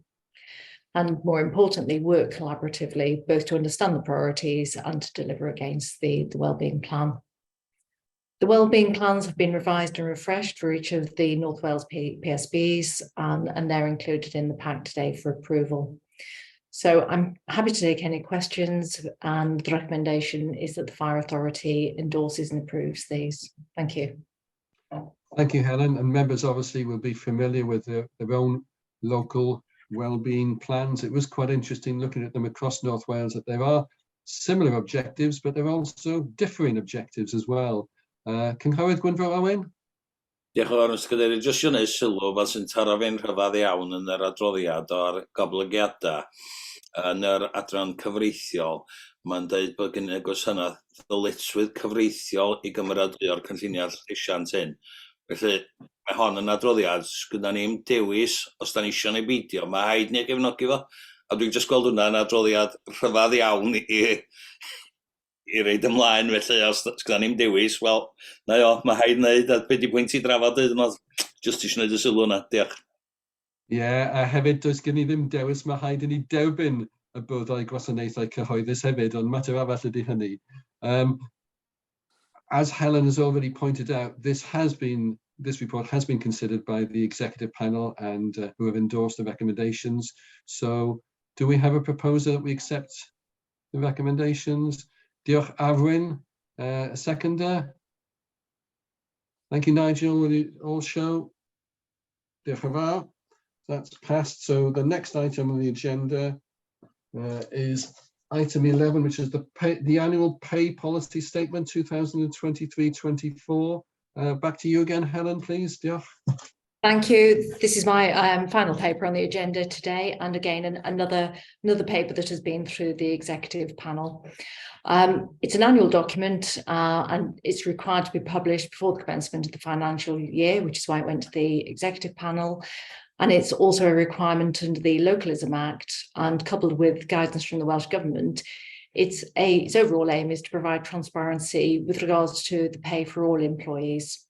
And more importantly, work collaboratively, both to understand the priorities and to deliver against the wellbeing plan. The wellbeing plans have been revised and refreshed for each of the North Wales PSBs, and they're included in the pack today for approval. So I'm happy to take any questions, and the recommendation is that the Fire Authority endorses and approves these. Thank you. Thank you, Helen. And members obviously will be familiar with their own local wellbeing plans. It was quite interesting looking at them across North Wales, that there are similar objectives, but there are also differing objectives as well. Cynghorydd Gwynfor Owen. Diolch yn fawr, Mr Cadeirydd. Jyst i'w wneud sylw fel sy'n taro fe'n rhyfedd iawn yn yr adroddiad o'r goblygiadau yn yr adran cyfreithiol. Mae'n dweud bod gen y gwasanaeth ddyletswydd cyfreithiol i gymeradwyo'r cynlluniau llesiant hyn. Felly, mae hon yn adroddiad, gyda ni'n dewis, os da ni eisiau neu beidio, mae haid ni gefnogi fo. A dwi'n just gweld hwnna yn adroddiad rhyfedd iawn i reid ymlaen, felly os gyda ni'n dewis, wel, na o, mae haid wneud, a be di pwynt i drafod ydyn nhw, just eisiau wneud y sylw yna, diolch. Ie, a hefyd does gen i ddim dewis, mae haid i ni derbyn y byddai gwasanaethau cyhoeddus hefyd, ond mater arall ydy hynny. As Helen has already pointed out, this report has been considered by the executive panel and who have endorsed the recommendations. So do we have a proposer that we accept the recommendations? Diolch Arwyn, a seconder. Thank you, Nigel. Will you all show? Diolch yn fawr. That's passed. So the next item on the agenda is item 11, which is the annual pay policy statement 2023-24. Back to you again, Helen, please. Diolch. Thank you. This is my final paper on the agenda today, and again another paper that has been through the executive panel. It's an annual document, and it's required to be published before the commencement of the financial year, which is why it went to the executive panel. And it's also a requirement under the Localism Act, and coupled with guidance from the Welsh Government, its overall aim is to provide transparency with regards to the pay for all employees.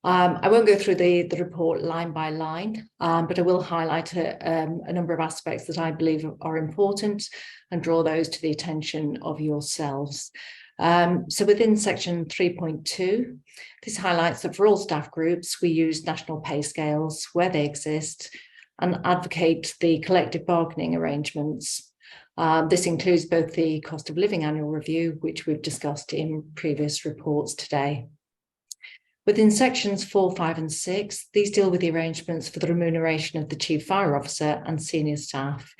I won't go through the report line by line, but I will highlight a number of aspects that I believe are important and draw those to the attention of yourselves. So within section 3.2, this highlights that for all staff groups, we use national pay scales where they exist and advocate the collective bargaining arrangements. This includes both the cost of living annual review, which we've discussed in previous reports today. Within sections 4, 5 and 6, these deal with the arrangements for the remuneration of the Chief Fire Officer and senior staff.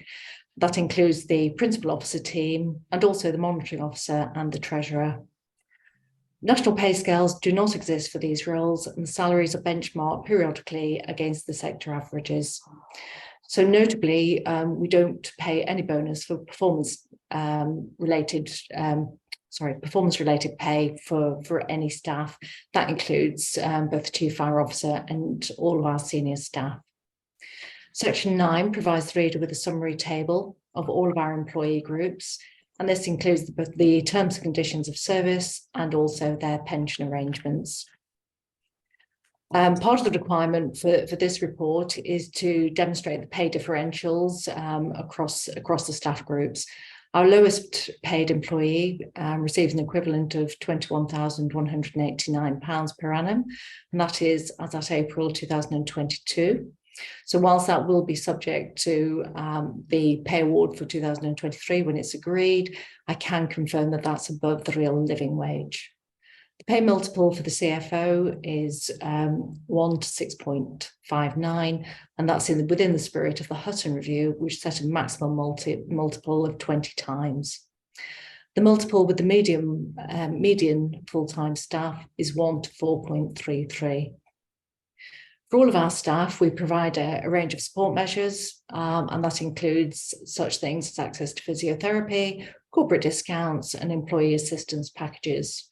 That includes the Principal Officer team and also the Monitoring Officer and the Treasurer. National pay scales do not exist for these roles, and salaries are benchmarked periodically against the sector averages. So notably, we don't pay any bonus for performance-related pay for any staff. That includes both the Chief Fire Officer and all of our senior staff. Section 9 provides the reader with a summary table of all of our employee groups, and this includes both the terms and conditions of service and also their pension arrangements. Part of the requirement for this report is to demonstrate the pay differentials across the staff groups. Our lowest paid employee receives an equivalent of £21,189 per annum, and that is as at April 2022. So whilst that will be subject to the pay award for 2023 when it's agreed, I can confirm that that's above the real living wage. The pay multiple for the CFO is 1 to 6.59, and that's within the spirit of the Hutton Review, which set a maximum multiple of 20 times. The multiple with the median full-time staff is 1 to 4.33. For all of our staff, we provide a range of support measures, and that includes such things as access to physiotherapy, corporate discounts, and employee assistance packages.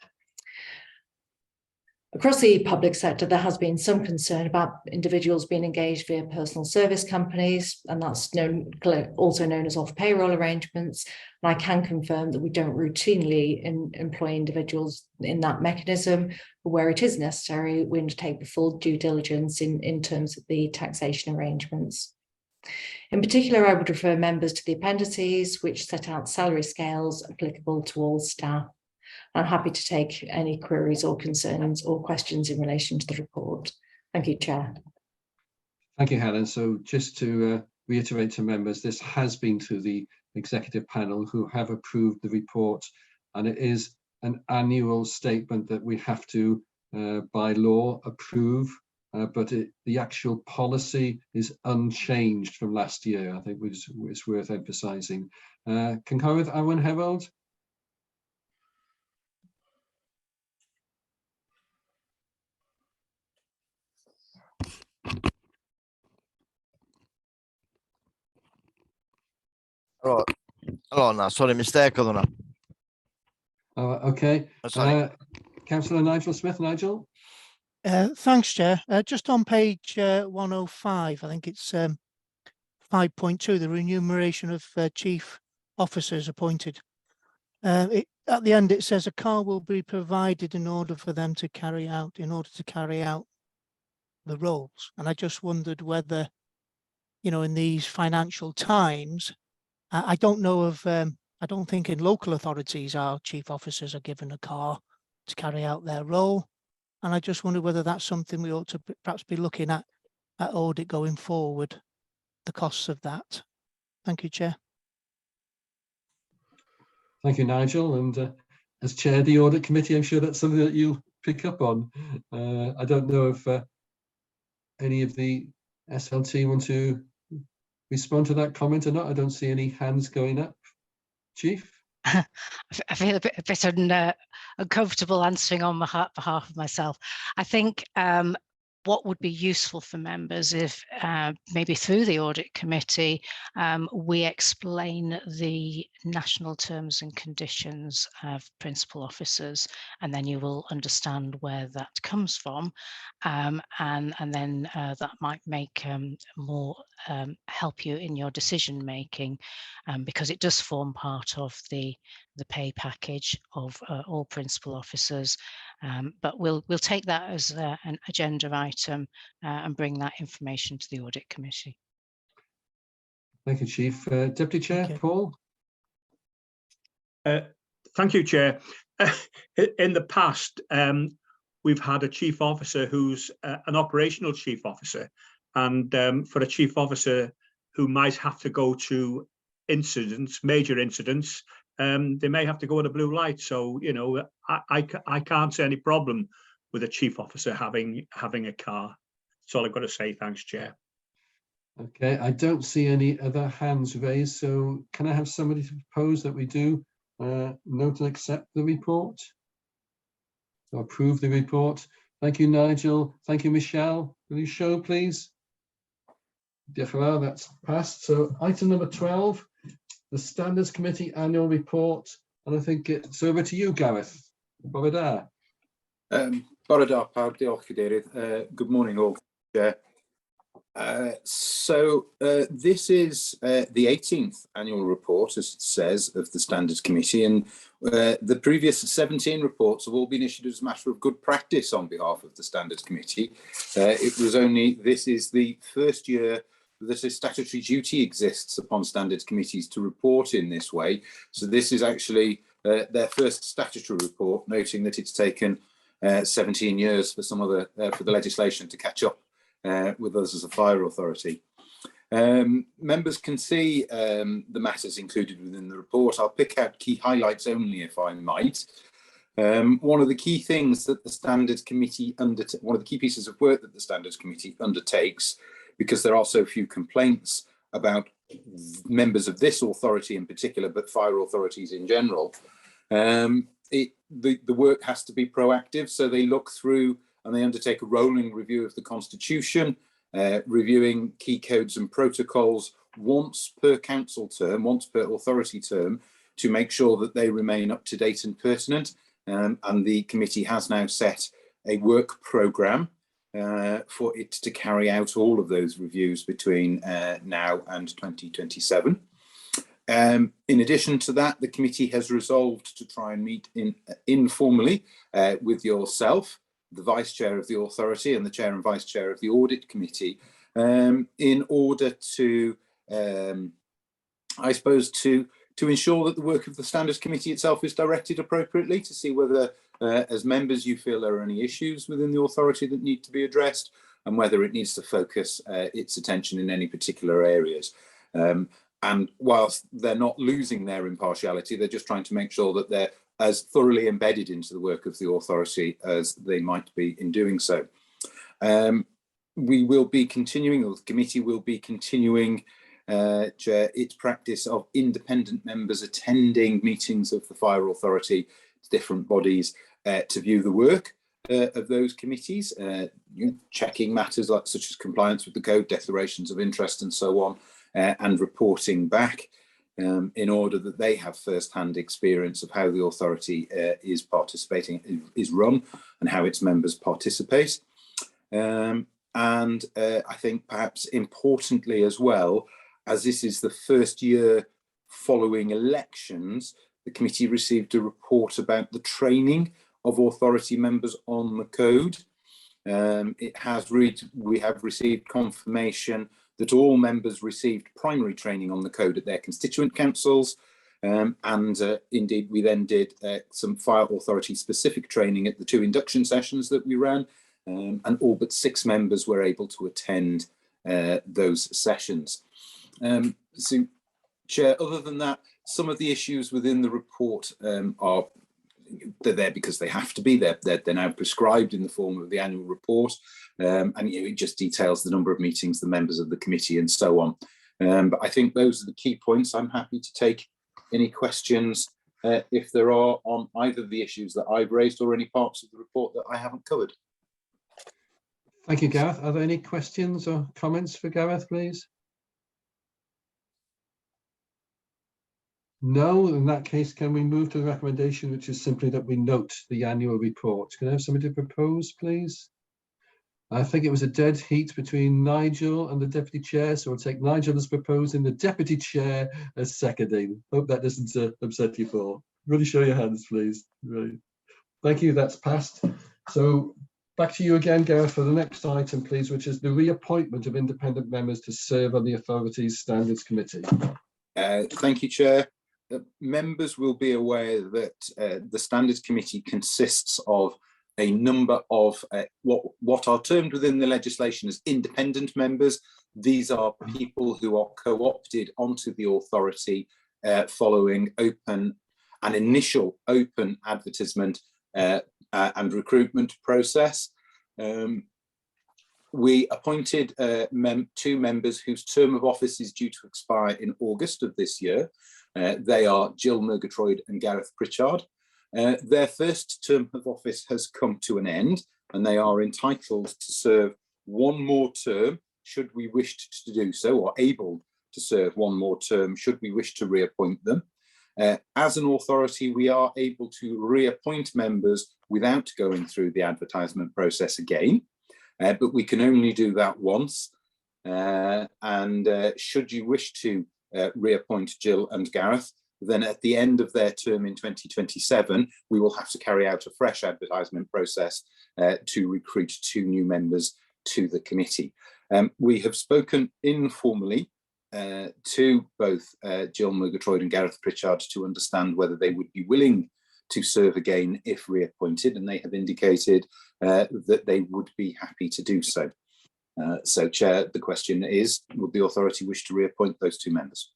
Across the public sector, there has been some concern about individuals being engaged via personal service companies, and that's also known as off-payroll arrangements. And I can confirm that we don't routinely employ individuals in that mechanism, but where it is necessary, we undertake the full due diligence in terms of the taxation arrangements. In particular, I would refer members to the appendices, which set out salary scales applicable to all staff. I'm happy to take any queries or concerns or questions in relation to the report. Thank you, Chair. Thank you, Helen. So just to reiterate to members, this has been to the executive panel who have approved the report, and it is an annual statement that we have to, by law, approve, but the actual policy is unchanged from last year. I think it's worth emphasising. Concur with Owen Herold? Hello, no, sorry, mistake on that. Okay. Councillor Nigel Smith. Nigel? Thanks, Chair. Just on page 105, I think it's 5.2, the remuneration of chief officers appointed. At the end, it says a car will be provided in order for them to carry out the roles. And I just wondered whether, in these financial times, I don't know of, I don't think in local authorities our chief officers are given a car to carry out their role. And I just wonder whether that's something we ought to perhaps be looking at audit going forward, the costs of that. Thank you, Chair. Thank you, Nigel. And as Chair of the Audit Committee, I'm sure that's something that you'll pick up on. I don't know if any of the SLT want to respond to that comment or not. I don't see any hands going up. Chief? I feel a bit uncomfortable answering on behalf of myself. I think what would be useful for members if maybe through the audit committee we explain the national terms and conditions of principal officers, and then you will understand where that comes from, and then that might make more help you in your decision making, because it does form part of the pay package of all principal officers. But we'll take that as an agenda item and bring that information to the audit committee. Thank you, Chief. Deputy Chair, Paul. Thank you, Chair. In the past, we've had a chief officer who's an operational chief officer, and for a chief officer who might have to go to incidents, major incidents, they may have to go at a blue light. So, you know, I can't see any problem with a chief officer having a car. That's all I've got to say. Thanks, Chair. Okay, I don't see any other hands raised, so can I have somebody to propose that we do note and accept the report? So approve the report. Thank you, Nigel. Thank you, Michelle. Will you show, please? That's passed. So item number 12, the Standards Committee Annual Report. And I think it's over to you, Gareth. Bore da. Bore da, pawb. Diolch, Cadeirydd. Good morning, all. Chair. This is the 18th annual report, as it says, of the Standards Committee, and the previous 17 reports have all been issued as a matter of good practice on behalf of the Standards Committee. This is the first year that a statutory duty exists upon Standards Committees to report in this way. So this is actually their first statutory report, noting that it's taken 17 years for for the legislation to catch up with us as a fire authority. Members can see the matters included within the report. I'll pick out key highlights only, if I might. One of the key things that the Standards Committee one of the key pieces of work that the Standards Committee undertakes, because there are so few complaints about members of this authority in particular, but fire authorities in general, the work has to be proactive. So they look through and they undertake a rolling review of the Constitution, reviewing key codes and protocols once per council term, once per authority term, to make sure that they remain up to date and pertinent. And the committee has now set a work programme for it to carry out all of those reviews between now and 2027. In addition to that, the committee has resolved to try and meet informally with yourself, the Vice Chair of the authority, and the Chair and Vice Chair of the Audit Committee, in order to, I suppose, to ensure that the work of the Standards Committee itself is directed appropriately, to see whether, as members, you feel there are any issues within the authority that need to be addressed, and whether it needs to focus its attention in any particular areas. And whilst they're not losing their impartiality, they're just trying to make sure that they're as thoroughly embedded into the work of the authority as they might be in doing so. We will be continuing, or the committee will be continuing, its practice of independent members attending meetings of the fire authority, different bodies, to view the work of those committees, checking matters such as compliance with the code, declarations of interest and so on, and reporting back, in order that they have first-hand experience of how the authority is participating, is run, and how its members participate. And I think perhaps importantly as well, as this is the first year following elections, the committee received a report about the training of authority members on the code. We have received confirmation that all members received primary training on the code at their constituent councils, and indeed we then did some fire authority specific training at the 2 induction sessions that we ran, and all but 6 members were able to attend those sessions. So, Chair, other than that, some of the issues within the report they're there because they have to be there. They're now prescribed in the form of the annual report, and it just details the number of meetings, the members of the committee, and so on. But I think those are the key points. I'm happy to take any questions if there are on either the issues that I've raised or any parts of the report that I haven't covered. Thank you, Gareth. Are there any questions or comments for Gareth, please? No, in that case, can we move to the recommendation, which is simply that we note the annual report? Can I have somebody to propose, please? I think it was a dead heat between Nigel and the deputy chair, so we'll take Nigel as proposing, the deputy chair as seconding. Hope that doesn't upset you, Paul. Really show your hands, please. Right. Thank you, that's passed. So back to you again, Gareth, for the next item, please, which is the reappointment of independent members to serve on the authority's standards committee. Thank you, Chair. Members will be aware that the standards committee consists of a number of what are termed within the legislation as independent members. These are people who are co-opted onto the authority following an initial open advertisement and recruitment process. We appointed 2 members whose term of office is due to expire in August of this year. They are Jill Murgatroyd and Gareth Pritchard. Their first term of office has come to an end, and they are entitled to serve one more term should we wish to do so, or able to serve one more term should we wish to reappoint them. As an authority, we are able to reappoint members without going through the advertisement process again, but we can only do that once. Should you wish to reappoint Jill and Gareth, then at the end of their term in 2027, we will have to carry out a fresh advertisement process to recruit 2 new members to the committee. We have spoken informally to both Jill Murgatroyd and Gareth Pritchard to understand whether they would be willing to serve again if reappointed, and they have indicated that they would be happy to do so. So, Chair, the question is, would the authority wish to reappoint those 2 members?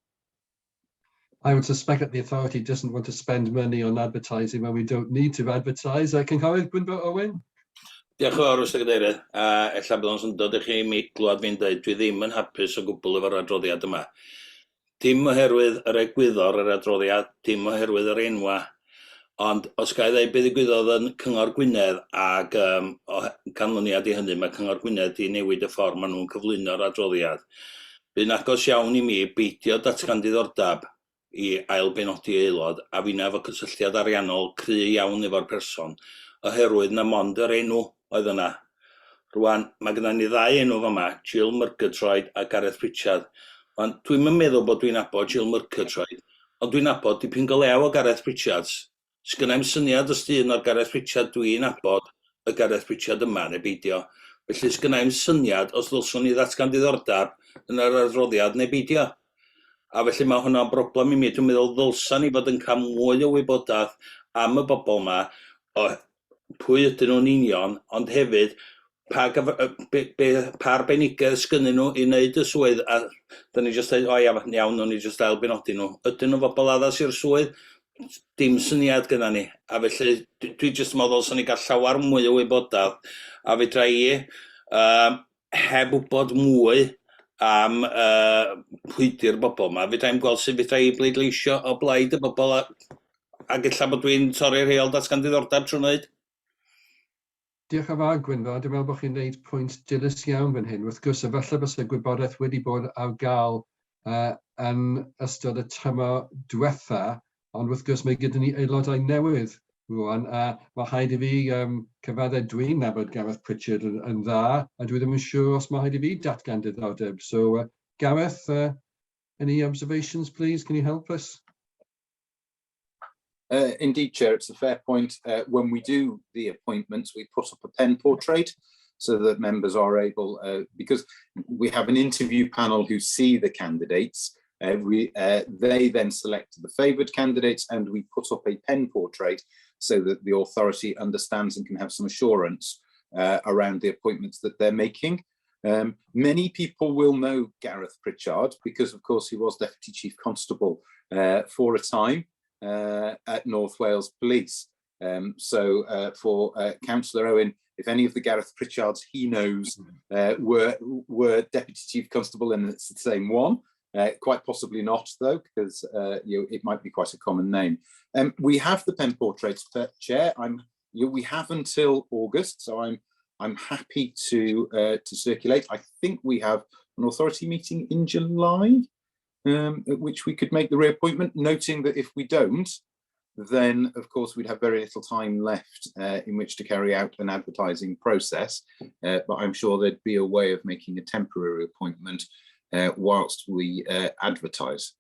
I would suspect that the authority doesn't want to spend money on advertising when we don't need to advertise. Cynghorwyr Gwynfor Owen. Diolch yn fawr, Mr Cadeirydd. Ella bydd o'n syndod i chi mi glwad fi'n dweud, dwi ddim yn hapus o gwbl efo'r adroddiad yma. Dim oherwydd yr egwyddor yr adroddiad, dim oherwydd yr enwa, ond os ga i ddweud beth ddigwyddodd yn Cyngor Gwynedd ag o canlyniad i hynny, mae Cyngor Gwynedd di newid y ffordd maen nhw'n cyflwyno'r adroddiad. Bydd agos iawn i mi beidio datgan diddordeb i ailbenodi aelod a finna efo cysylltiad ariannol cry iawn efo'r person, oherwydd na mond yr enw oedd yna. Rwan, mae gyda ni 2 enw fama, Jill Murgatroyd a Gareth Pritchard. Dwi'n meddwl bod dwi'n nabod Jill Murgatroyd, ond dwi'n nabod dipyn go lew o Gareth Pritchards. Sgynnai'm syniad os dyn o'r Gareth Pritchard dwi'n nabod y Gareth Pritchard yma neu beidio. Felly sgynnai'm syniad os ddylswn ni ddatgan diddordeb yn yr adroddiad neu beidio. A felly mae hwnna'n broblem i mi. Dwi'n meddwl ddylsan ni fod yn cael mwy o wybodaeth am y bobl yma, o pwy ydyn nhw'n union, ond hefyd pa arbenigedd sgynnyn nhw i wneud y swydd. A da ni jyst dweud, o iawn, nhw'n ni jyst ailbenodi nhw. Ydyn nhw bobl addas i'r swydd? Dim syniad gyda ni. A felly dwi jyst yn meddwl dylsan ni gael llawer mwy o wybodaeth. A fedra i, heb wybod mwy am pwydi'r bobl yma, fedra i'n gweld sut fedra i bleidleisio o blaid y bobl ac ella bod dwi'n torri'r rheol datgan diddordeb trwy wneud. Diolch yn fawr, Gwynfor. Dwi'n meddwl bod chi'n gwneud pwynt dilys iawn fan hyn. Wrth gwrs, efallai bys y gwybodaeth wedi bod ar gael yn ystod y tymor diwetha, ond wrth gwrs mae gyda ni aelodau newydd rwan, a mae rhaid i fi cyfadde dwi'n nabod Gareth Pritchard yn dda, a dwi ddim yn siŵr os mae rhaid i fi datgan diddordeb. So, Gareth, any observations, please? Can you help us? Indeed, Chair, it's a fair point. When we do the appointments, we put up a pen portrait so that members are able, because we have an interview panel who see the candidates, they then select the favoured candidates, and we put up a pen portrait so that the authority understands and can have some assurance around the appointments that they're making. Many people will know Gareth Pritchard because, of course, he was Deputy Chief Constable for a time at North Wales Police. So for Councillor Owen, if any of the Gareth Pritchards he knows were Deputy Chief Constable, and it's the same one, quite possibly not, though, because it might be quite a common name. We have the pen portraits, Chair. We have until August, so I'm I'm happy to circulate. I think we have an authority meeting in July, at which we could make the reappointment, noting that if we don't, then of course we'd have very little time left in which to carry out an advertising process. But I'm sure there'd be a way of making a temporary appointment whilst we advertise.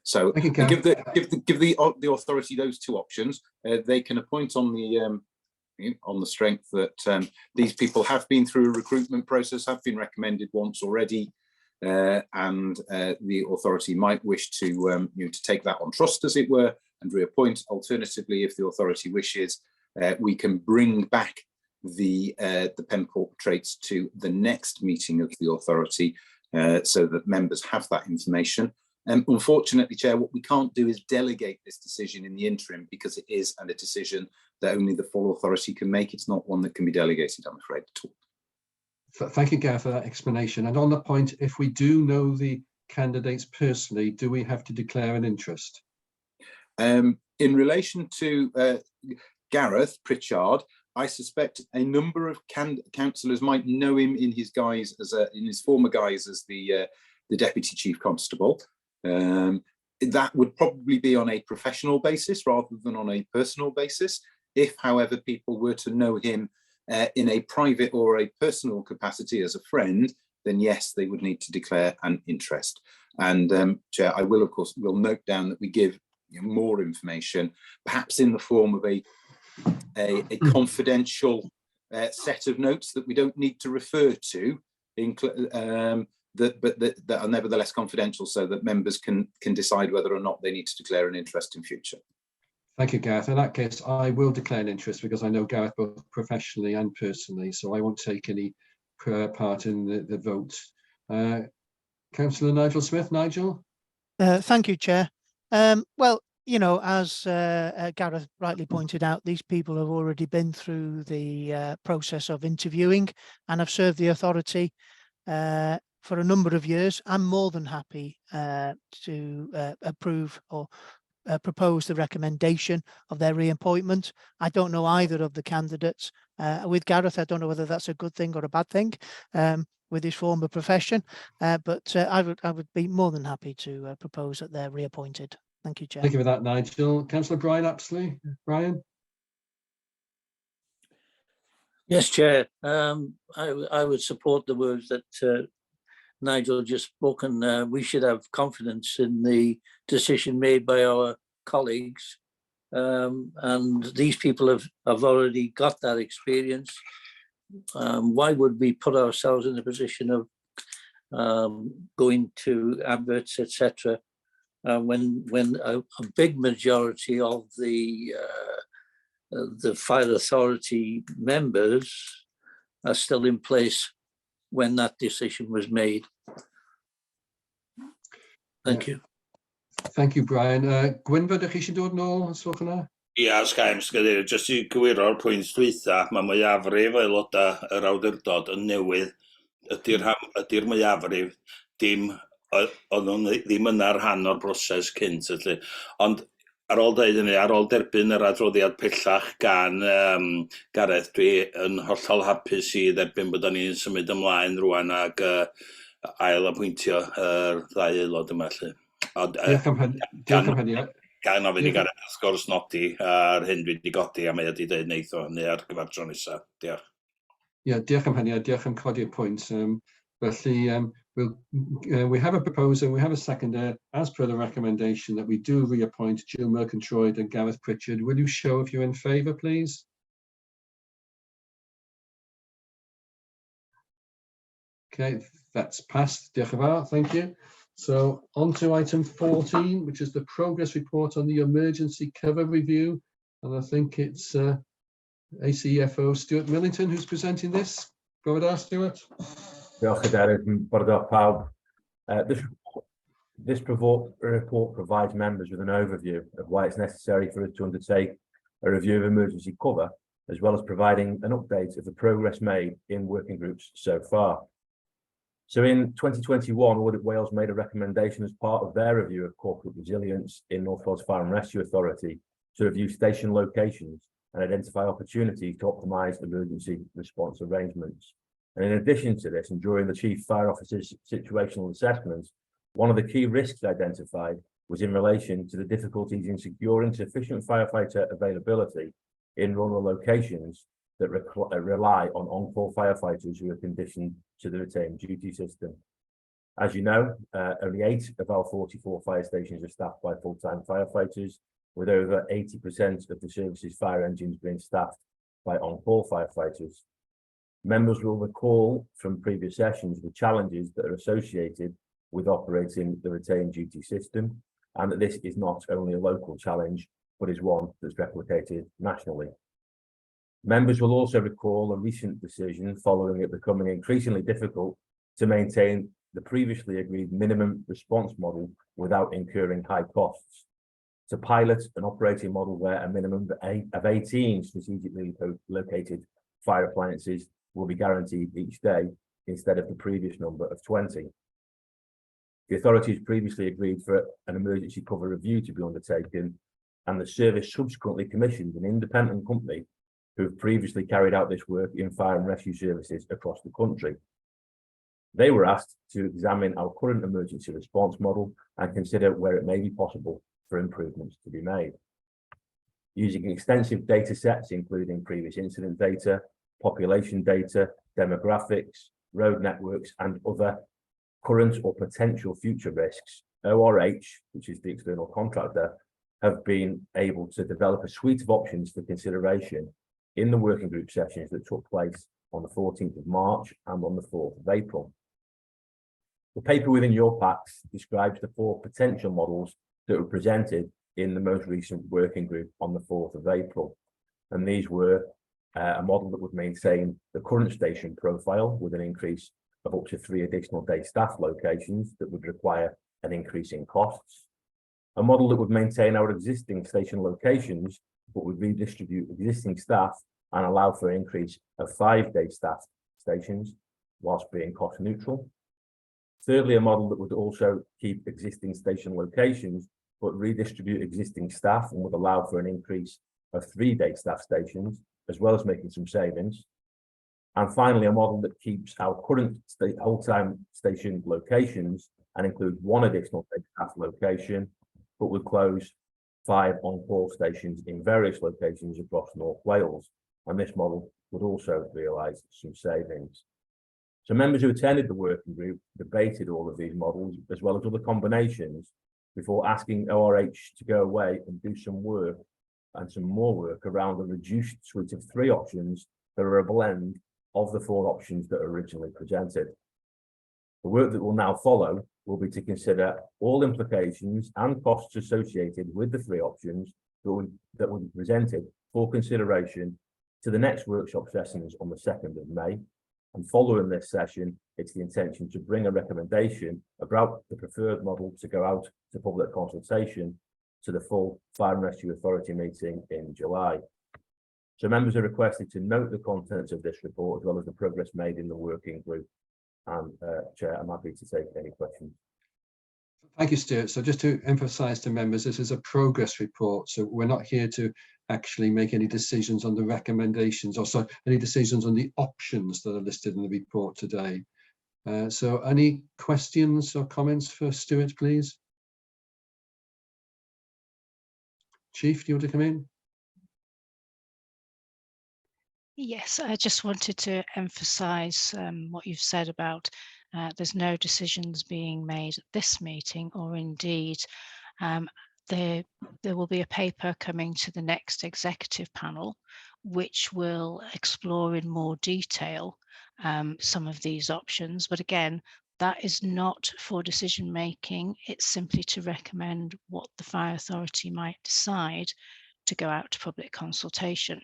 So give the authority those two options. They can appoint on the strength that these people have been through a recruitment process, have been recommended once already, and the authority might wish to to take that on trust, as it were, and reappoint. Alternatively, if the authority wishes, we can bring back the pen portraits to the next meeting of the authority, so that members have that information. Unfortunately, Chair, what we can't do is delegate this decision in the interim, because it is a decision that only the full authority can make. It's not one that can be delegated, I'm afraid, at all. Thank you, Gareth, for that explanation. And on the point, if we do know the candidates personally, do we have to declare an interest? In relation to Gareth Pritchard, I suspect a number of councillors might know him in his guise as in his former guise as the Deputy Chief Constable. That would probably be on a professional basis rather than on a personal basis. If, however, people were to know him in a private or a personal capacity as a friend, then yes, they would need to declare an interest. And Chair, I will, of course, will note down that we give more information, perhaps in the form of a confidential set of notes that we don't need to refer to, that are nevertheless confidential, so that members can decide whether or not they need to declare an interest in future. Thank you, Gareth. In that case, I will declare an interest, because I know Gareth both professionally and personally, so I won't take any part in the vote. Councillor Nigel Smith. Nigel? Thank you, Chair. Well, you know, as Gareth rightly pointed out, these people have already been through the process of interviewing and have served the authority for a number of years. I'm more than happy to approve or propose the recommendation of their reappointment. I don't know either of the candidates. With Gareth, I don't know whether that's a good thing or a bad thing with his former profession, but I would be more than happy to propose that they're reappointed. Thank you, Chair. Thank you for that, Nigel. Councillor Brian Apsley. Brian? Yes, Chair. I would support the words that Nigel just spoken. We should have confidence in the decision made by our colleagues, and these people have already got that experience. Why would we put ourselves in a position of going to adverts, etc., when a big majority of the fire authority members are still in place when that decision was made? Thank you. Thank you, Brian. Gwynfod, ydych chi eisiau dod nôl os gwelwch yn dda? Ia, os gael, jyst i gywiro'r pwynt dwytha, mae mwyafrif aelodau yr awdurdod yn newydd, ydy'r mwyafrif, oedd nhw ddim yna rhan o'r broses cynt. Ond ar ôl dweud hynny, ar ôl derbyn yr adroddiad pellach gan Gareth, dwi yn hollol hapus i dderbyn bod ni'n symud ymlaen rwan ag ail apwyntio yr ddau aelod yma. Diolch am hynny. Gan ofyn i Gareth sgwrs nodi ar hyn dwi wedi godi, a mae wedi dweud neith o hynny ar gyfer tro nesaf. Diolch. Yeah, diolch am hynny, a diolch am codi'r pwynt. Felly, we have a proposer, we have a seconder, as per the recommendation that we do reappoint Jill Murkentroyd and Gareth Pritchard. Will you show if you're in favour, please? Okay, that's passed. Diolch yn fawr, thank you. So on to item 14, which is the progress report on the emergency cover review. And I think it's ACFO Stuart Millington who's presenting this. Go ahead, Stuart. Diolch Cadeirydd, bore da pawb. This report provides members with an overview of why it's necessary for us to undertake a review of emergency cover, as well as providing an update of the progress made in working groups so far. So in 2021, Audit Wales made a recommendation as part of their review of corporate resilience in North Wales Fire and Rescue Authority to review station locations and identify opportunities to optimise emergency response arrangements. And in addition to this, and during the Chief Fire Officer's situational assessment, one of the key risks identified was in relation to the difficulties in securing sufficient firefighter availability in rural locations that rely on on-call firefighters who are conditioned to the retained duty system. As you know, only 8 of our 44 fire stations are staffed by full-time firefighters, with over 80% of the service's fire engines being staffed by on-call firefighters. Members will recall from previous sessions the challenges that are associated with operating the retained duty system, and that this is not only a local challenge, but is one that's replicated nationally. Members will also recall a recent decision following it becoming increasingly difficult to maintain the previously agreed minimum response model without incurring high costs, to pilot an operating model where a minimum of 18 strategically located fire appliances will be guaranteed each day instead of the previous number of 20. The authorities previously agreed for an emergency cover review to be undertaken, and the service subsequently commissioned an independent company who have previously carried out this work in fire and rescue services across the country. They were asked to examine our current emergency response model and consider where it may be possible for improvements to be made. Using extensive data sets, including previous incident data, population data, demographics, road networks, and other current or potential future risks, ORH, which is the external contractor, have been able to develop a suite of options for consideration in the working group sessions that took place on the 14th of March and on the 4th of April. The paper within your packs describes the 4 potential models that were presented in the most recent working group on the 4th of April. And these were a model that would maintain the current station profile with an increase of up to 3 additional day staff locations that would require an increase in costs. A model that would maintain our existing station locations, but would redistribute existing staff and allow for an increase of 5-day staff stations whilst being cost neutral. Thirdly, a model that would also keep existing station locations, but redistribute existing staff and would allow for an increase of 3-day staff stations, as well as making some savings. And finally, a model that keeps our current whole-time station locations and includes 1 additional day staff location, but would close 5 on-call stations in various locations across North Wales. And this model would also realise some savings. So members who attended the working group debated all of these models, as well as other combinations, before asking ORH to go away and do some work and some more work around a reduced suite of 3 options that are a blend of the 4 options that are originally presented. The work that will now follow will be to consider all implications and costs associated with the 3 options that will be presented for consideration to the next workshop sessions on the 2nd of May. And following this session, it's the intention to bring a recommendation about the preferred model to go out to public consultation to the full Fire and Rescue Authority meeting in July. So members are requested to note the contents of this report as well as the progress made in the working group. And Chair, I'm happy to take any questions. Thank you, Stuart. So just to emphasise to members, this is a progress report. So we're not here to actually make any decisions on the recommendations or so any decisions on the options that are listed in the report today. So any questions or comments for Stuart, please? Chief, do you want to come in? Yes, I just wanted to emphasise what you've said about there's no decisions being made at this meeting, or indeed there will be a paper coming to the next executive panel which will explore in more detail some of these options. But again, that is not for decision making. It's simply to recommend what the Fire Authority might decide to go out to public consultation.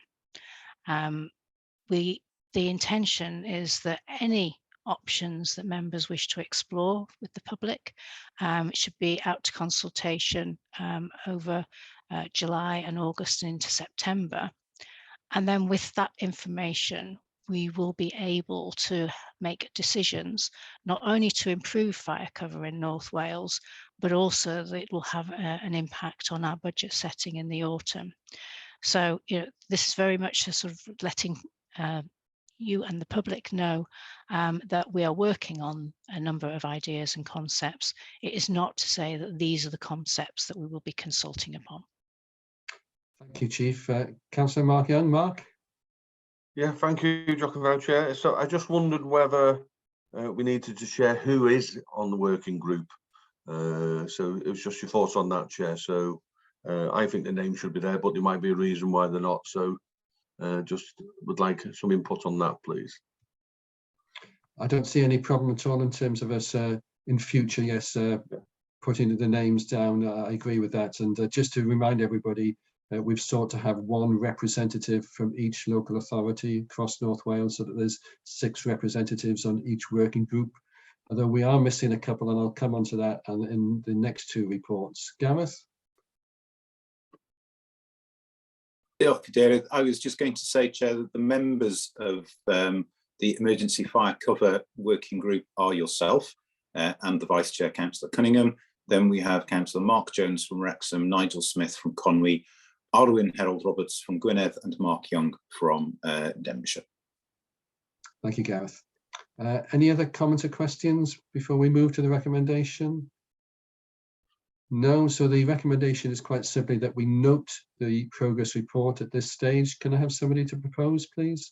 The intention is that any options that members wish to explore with the public should be out to consultation over July and August and into September. And then with that information, we will be able to make decisions not only to improve fire cover in North Wales, but also that it will have an impact on our budget setting in the autumn. So, this is very much a sort of letting you and the public know that we are working on a number of ideas and concepts. It is not to say that these are the concepts that we will be consulting upon. Thank you, Chief. Councillor Mark Young. Mark? Yeah, thank you, Jochen, Chair. So I just wondered whether we needed to share who is on the working group. So it was just your thoughts on that, Chair. So I think the name should be there, but there might be a reason why they're not. So just would like some input on that, please. I don't see any problem at all in terms of us in future, yes, putting the names down. I agree with that. And just to remind everybody, we've sought to have one representative from each local authority across North Wales, so that there's 6 representatives on each working group. Although we are missing a couple, and I'll come on to that and in the next 2 reports. Gareth? I was just going to say, Chair, that the members of the Emergency Fire Cover Working Group are yourself and the Vice Chair, Councillor Cunningham. Then we have Councillor Mark Jones from Wrexham, Nigel Smith from Conwy, Arwyn Harold-Roberts from Gwynedd, and Mark Young from Denbighshire. Thank you, Gareth. Any other comments or questions before we move to the recommendation? No, so the recommendation is quite simply that we note the progress report at this stage. Can I have somebody to propose, please?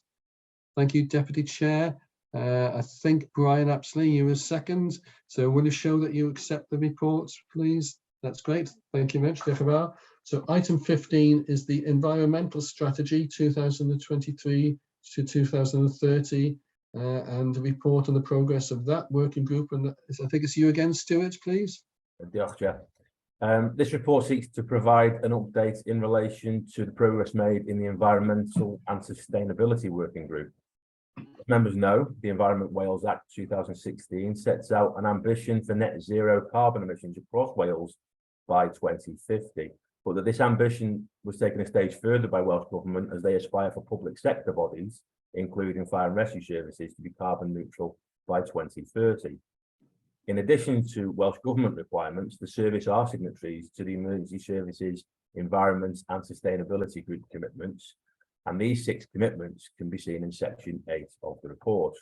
Thank you, Deputy Chair. I think Brian Apsley, you were second. So will you show that you accept the reports, please? That's great. Thank you very much, Deputy. So item 15 is the Environmental Strategy 2023 to 2030 and the report on the progress of that working group. And I think it's you again, Stuart, please. This report seeks to provide an update in relation to the progress made in the Environmental and Sustainability Working Group. As members know, the Environment Wales Act 2016 sets out an ambition for net zero carbon emissions across Wales by 2050, but that this ambition was taken a stage further by Welsh Government as they aspire for public sector bodies, including fire and rescue services, to be carbon neutral by 2030. In addition to Welsh Government requirements, the service are signatories to the Emergency Services Environment and Sustainability Group commitments, and these 6 commitments can be seen in section 8 of the report.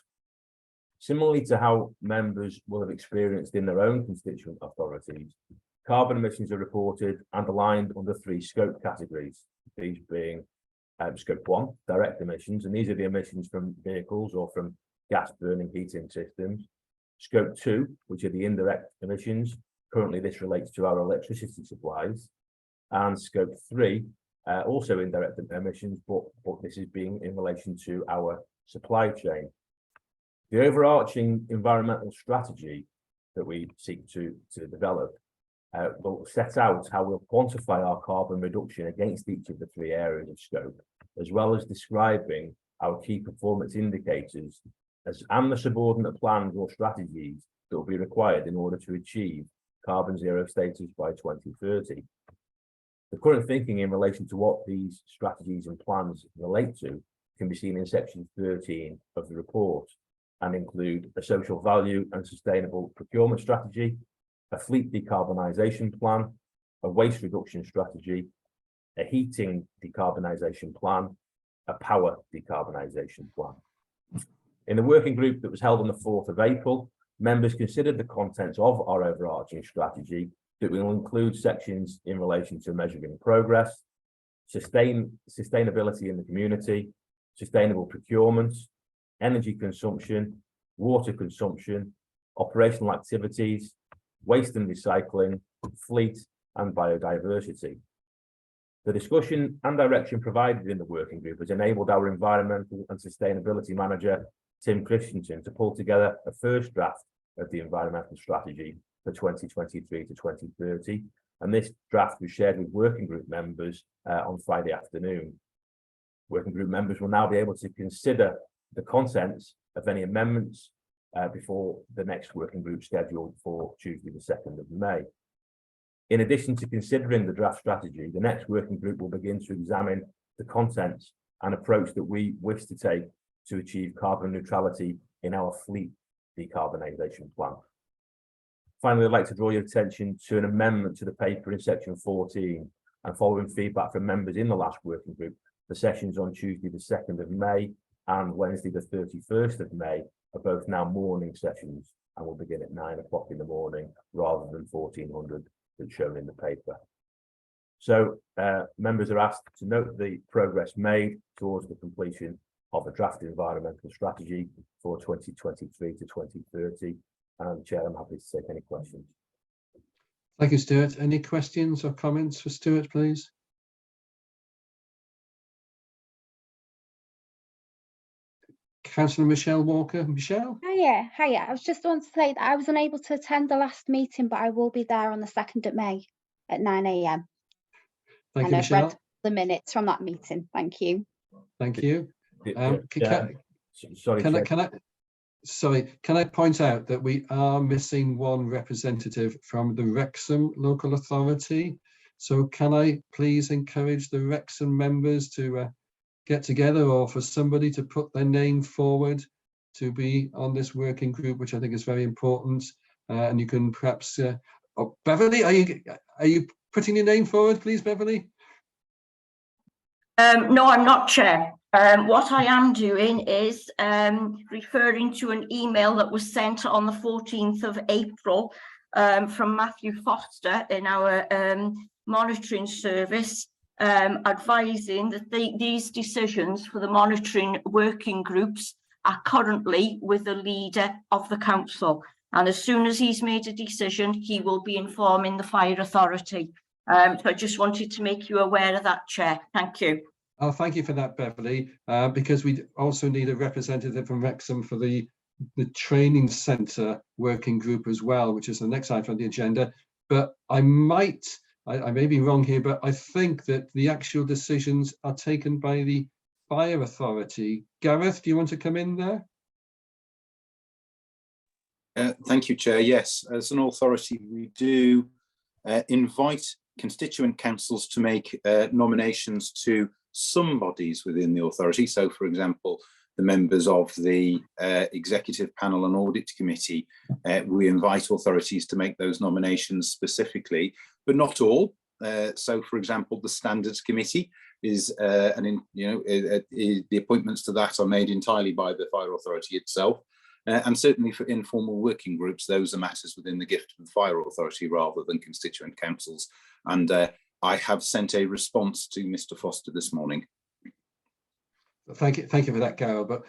Similarly to how members will have experienced in their own constituent authorities, carbon emissions are reported and aligned under 3 scope categories, these being scope 1, direct emissions, and these are the emissions from vehicles or from gas burning heating systems. Scope 2, which are the indirect emissions. Currently, this relates to our electricity supplies. And Scope 3, also indirect emissions, but this is being in relation to our supply chain. The overarching environmental strategy that we seek to develop will set out how we'll quantify our carbon reduction against each of the 3 areas of scope, as well as describing our key performance indicators and the subordinate plans or strategies that will be required in order to achieve carbon zero status by 2030. The current thinking in relation to what these strategies and plans relate to can be seen in section 13 of the report and include a social value and sustainable procurement strategy, a fleet decarbonisation plan, a waste reduction strategy, a heating decarbonisation plan, a power decarbonisation plan. In the working group that was held on the 4th of April, members considered the contents of our overarching strategy that will include sections in relation to measuring progress, sustainability in the community, sustainable procurement, energy consumption, water consumption, operational activities, waste and recycling, fleet and biodiversity. The discussion and direction provided in the working group has enabled our Environmental and Sustainability Manager, Tim Christensen, to pull together a first draft of the environmental strategy for 2023 to 2030, and this draft was shared with working group members on Friday afternoon. Working group members will now be able to consider the contents of any amendments before the next working group scheduled for Tuesday the 2nd of May. In addition to considering the draft strategy, the next working group will begin to examine the contents and approach that we wish to take to achieve carbon neutrality in our fleet decarbonisation plan. Finally, I'd like to draw your attention to an amendment to the paper in section 14, and following feedback from members in the last working group, the sessions on Tuesday the 2nd of May and Wednesday the 31st of May are both now morning sessions and will begin at 9 o'clock in the morning rather than 1400 that's shown in the paper. So members are asked to note the progress made towards the completion of the draft environmental strategy for 2023 to 2030. And Chair, I'm happy to take any questions. Thank you, Stuart. Any questions or comments for Stuart, please? Councillor Michelle Walker. Michelle? Hiya. I was just want to say that I was unable to attend the last meeting, but I will be there on the 2nd of May at 9 AM. Thank and you, I've Michelle. read the minutes from that meeting. Thank you. Thank you. Sorry, can I point out that we are missing one representative from the Wrexham local authority? So can I please encourage the Wrexham members to get together, or for somebody to put their name forward to be on this working group, which I think is very important. And you can perhaps, oh, Beverly, are you putting your name forward, please, Beverly? No, I'm not, Chair. What I am doing is referring to an email that was sent on the 14th of April from Matthew Foster in our monitoring service, advising that these decisions for the monitoring working groups are currently with the leader of the council. And as soon as he's made a decision, he will be informing the fire authority. So I just wanted to make you aware of that, Chair. Thank you. Oh, thank you for that, Beverly, because we also need a representative from Wrexham for the training centre working group as well, which is the next item on the agenda. But I may be wrong here, but I think that the actual decisions are taken by the fire authority. Gareth, do you want to come in there? Thank you, Chair. Yes, as an authority, we do invite constituent councils to make nominations to some bodies within the authority. So, for example, the members of the Executive Panel and Audit Committee, we invite authorities to make those nominations specifically, but not all. So, for example, the Standards Committee is, the appointments to that are made entirely by the Fire Authority itself. And certainly for informal working groups, those are matters within the gift of the Fire Authority rather than constituent councils. And I have sent a response to Mr. Foster this morning. Thank you for that, Gareth. But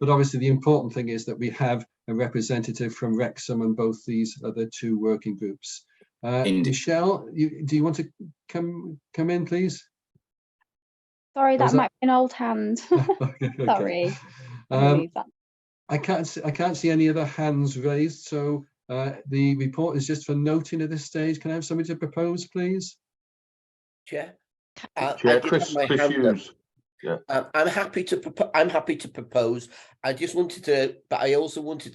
obviously the important thing is that we have a representative from Wrexham and both these other two working groups. Michelle, do you want to come in, please? Sorry, that might be an old hand. Okay. Sorry. I can't see any other hands raised, so the report is just for noting at this stage. Can I have somebody to propose, please? Chair, Chair, Chris Hughes. Yeah. I'm happy to propose. I just wanted to, but I also wanted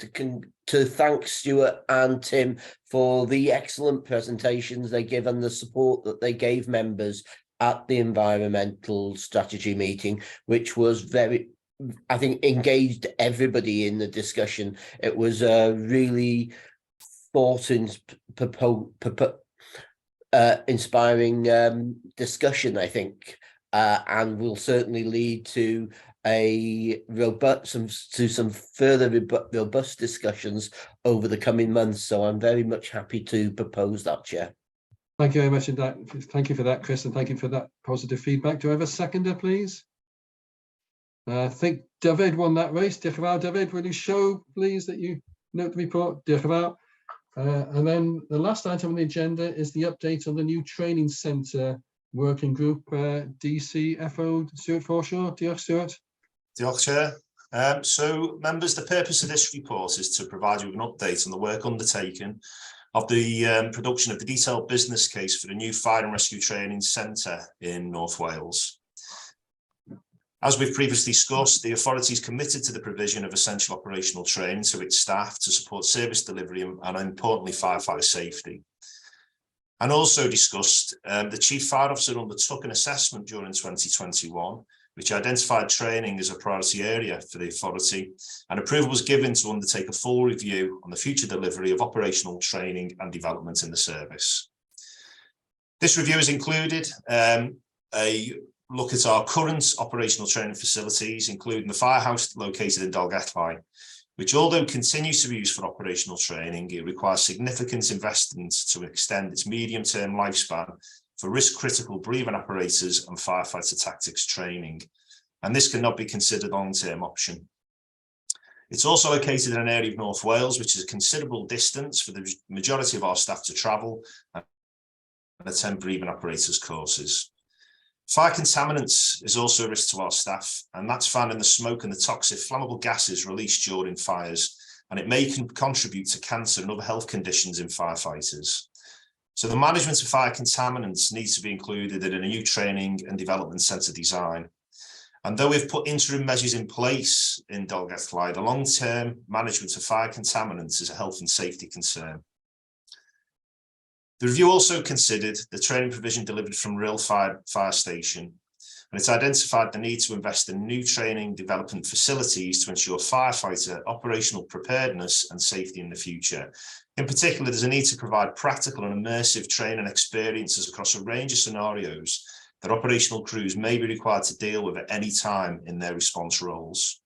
to thank Stuart and Tim for the excellent presentations they give and the support that they gave members at the environmental strategy meeting, which was very, I think, engaged everybody in the discussion. It was a really inspiring discussion, I think, and will certainly lead to some further robust discussions over the coming months. So I'm very much happy to propose that, Chair. Thank you very much. Thank you for that, Chris, and thank you for that positive feedback. Do I have a seconder, please? I think David won that race. Diolch yn fawr, David. Will you show, please, that you note the report? Diolch yn fawr. And then the last item on the agenda is the update on the new training centre working group, DCFO, Stuart Forshaw. Diolch, Stuart. Diolch, Chair. So, members, the purpose of this report is to provide you with an update on the work undertaken of the production of the detailed business case for the new Fire and Rescue Training Centre in North Wales. As we've previously discussed, the authority is committed to the provision of essential operational training to its staff to support service delivery and importantly, firefighter safety. And also discussed, the Chief Fire Officer undertook an assessment during 2021, which identified training as a priority area for the authority, and approval was given to undertake a full review on the future delivery of operational training and development in the service. This review has included a look at our current operational training facilities, including the firehouse located in Dolgellau, which, although continues to be used for operational training, it requires significant investment to extend its medium-term lifespan for risk-critical breathing apparatus and firefighter tactics training, and this cannot be considered a long-term option. It's also located in an area of North Wales, which is a considerable distance for the majority of our staff to travel and attend breathing apparatus courses. Fire contaminants is also a risk to our staff, and that's found in the smoke and the toxic flammable gases released during fires, and it may contribute to cancer and other health conditions in firefighters. So the management of fire contaminants needs to be included in a new training and development centre design. And though we've put interim measures in place in Dolgellau, the long-term management of fire contaminants is a health and safety concern. The review also considered the training provision delivered from Ebrill Fire Station, and it's identified the need to invest in new training development facilities to ensure firefighter operational preparedness and safety in the future. In particular, there's a need to provide practical and immersive training experiences across a range of scenarios that operational crews may be required to deal with at any time in their response roles.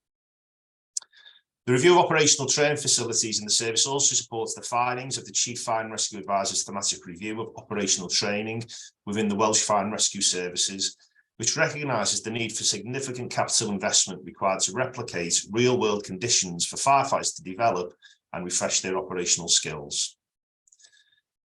The review of operational training facilities in the service also supports the findings of the Chief Fire and Rescue Advisor's thematic review of operational training within the Welsh Fire and Rescue Services, which recognises the need for significant capital investment required to replicate real-world conditions for firefighters to develop and refresh their operational skills.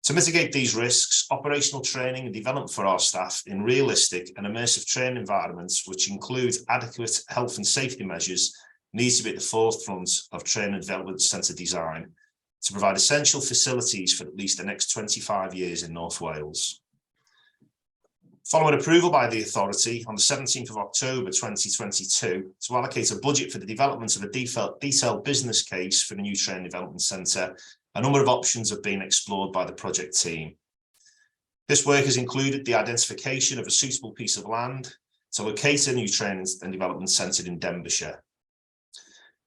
To mitigate these risks, operational training and development for our staff in realistic and immersive training environments, which include adequate health and safety measures, needs to be at the forefront of training and development centre design to provide essential facilities for at least the next 25 years in North Wales. Following approval by the authority on the 17th of October 2022 to allocate a budget for the development of a detailed business case for the new training development centre, a number of options have been explored by the project team. This work has included the identification of a suitable piece of land to locate a new training and development centre in Denbighshire.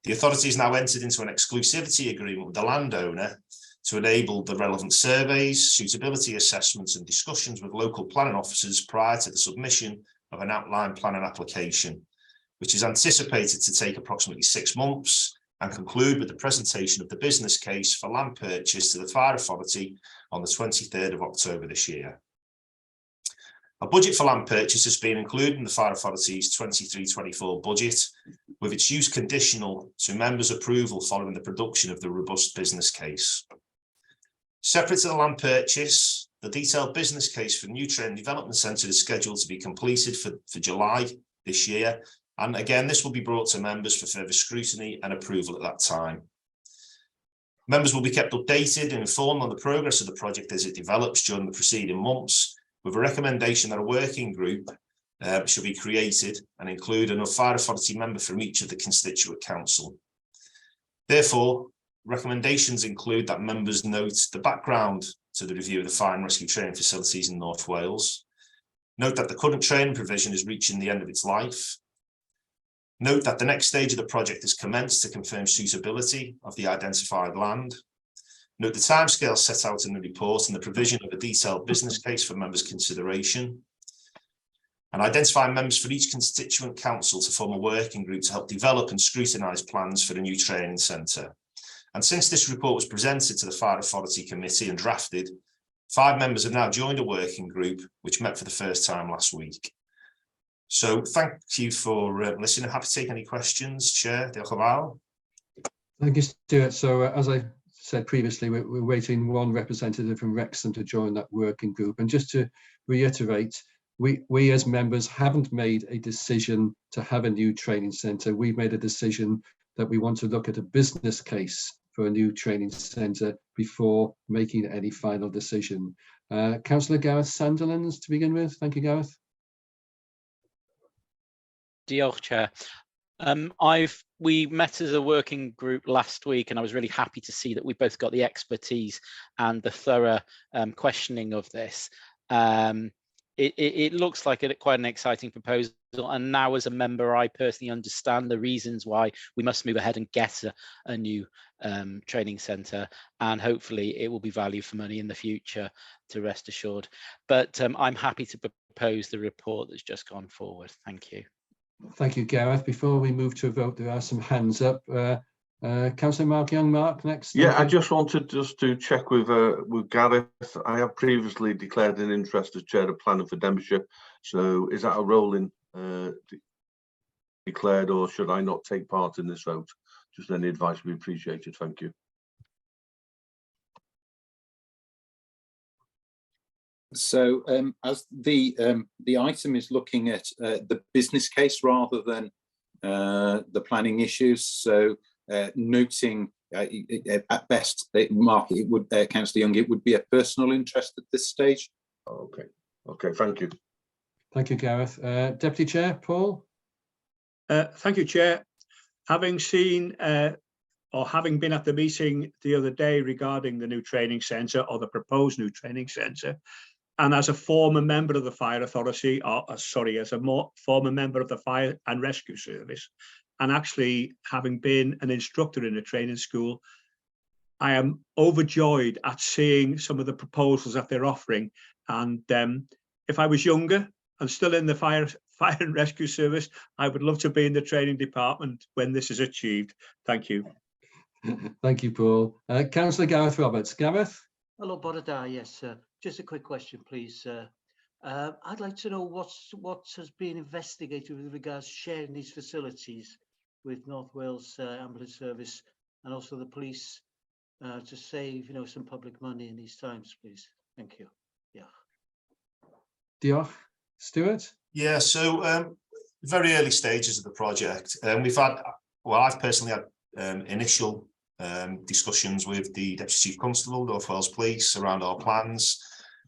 The authority has now entered into an exclusivity agreement with the landowner to enable the relevant surveys, suitability assessments and discussions with local planning officers prior to the submission of an outline plan and application, which is anticipated to take approximately 6 months and conclude with the presentation of the business case for land purchase to the Fire Authority on the 23rd of October this year. A budget for land purchase has been included in the Fire Authority's 23-24 budget, with its use conditional to members' approval following the production of the robust business case. Separate to the land purchase, the detailed business case for the new training development centre is scheduled to be completed for July this year, and again this will be brought to members for further scrutiny and approval at that time. Members will be kept updated and informed on the progress of the project as it develops during the preceding months, with a recommendation that a working group should be created and include a Fire Authority member from each of the constituent council. Therefore, recommendations include that members note the background to the review of the fire and rescue training facilities in North Wales, note that the current training provision is reaching the end of its life, note that the next stage of the project has commenced to confirm suitability of the identified land, note the timescale set out in the report and the provision of a detailed business case for members' consideration, and identify members for each constituent council to form a working group to help develop and scrutinise plans for the new training centre. And since this report was presented to the Fire Authority Committee and drafted, 5 members have now joined a working group which met for the first time last week. So thank you for listening. I'm happy to take any questions, Chair. Diolch yn fawr. Thank you, Stuart. So as I said previously, we're waiting one representative from Wrexham to join that working group. And just to reiterate, we as members haven't made a decision to have a new training centre. We've made a decision that we want to look at a business case for a new training centre before making any final decision. Councillor Gareth Sandilands to begin with. Thank you, Gareth. Diolch, Chair. We met as a working group last week, and I was really happy to see that we both got the expertise and the thorough questioning of this. It looks like quite an exciting proposal, and now as a member I personally understand the reasons why we must move ahead and get a new training centre, and hopefully it will be value for money in the future, to rest assured. But I'm happy to propose the report that's just gone forward. Thank you. Thank you, Gareth. Before we move to a vote, there are some hands up. Councillor Mark Young, Mark, next. Yeah, I just wanted to check with Gareth. I have previously declared an interest as chair of planning for Denbighshire. So is that a rolling declared, or should I not take part in this vote? Just any advice would be appreciated. Thank you. So as the item is looking at the business case rather than the planning issues, so noting at best, Mark, it would, Councillor Young, it would be a personal interest at this stage. Okay, okay, thank you. Thank you, Gareth. Deputy Chair, Paul. Thank you, Chair. Having seen or having been at the meeting the other day regarding the new training centre, or the proposed new training centre, and as a former member of the Fire Authority, or sorry, as a former member of the Fire and Rescue Service, and actually having been an instructor in a training school, I am overjoyed at seeing some of the proposals that they're offering. And if I was younger and still in the Fire and Rescue Service, I would love to be in the training department when this is achieved. Thank you. Thank you, Paul. Councillor Gareth Roberts. Gareth? Hello, Bore da. Yes, just a quick question, please. I'd like to know what has been investigated with regards to sharing these facilities with North Wales Ambulance Service and also the police to save, some public money in these times, please. Thank you. Yeah. Diolch. Stuart? Yeah, so very early stages of the project. We've had, well, I've personally had initial discussions with the Deputy Chief Constable, North Wales Police, around our plans.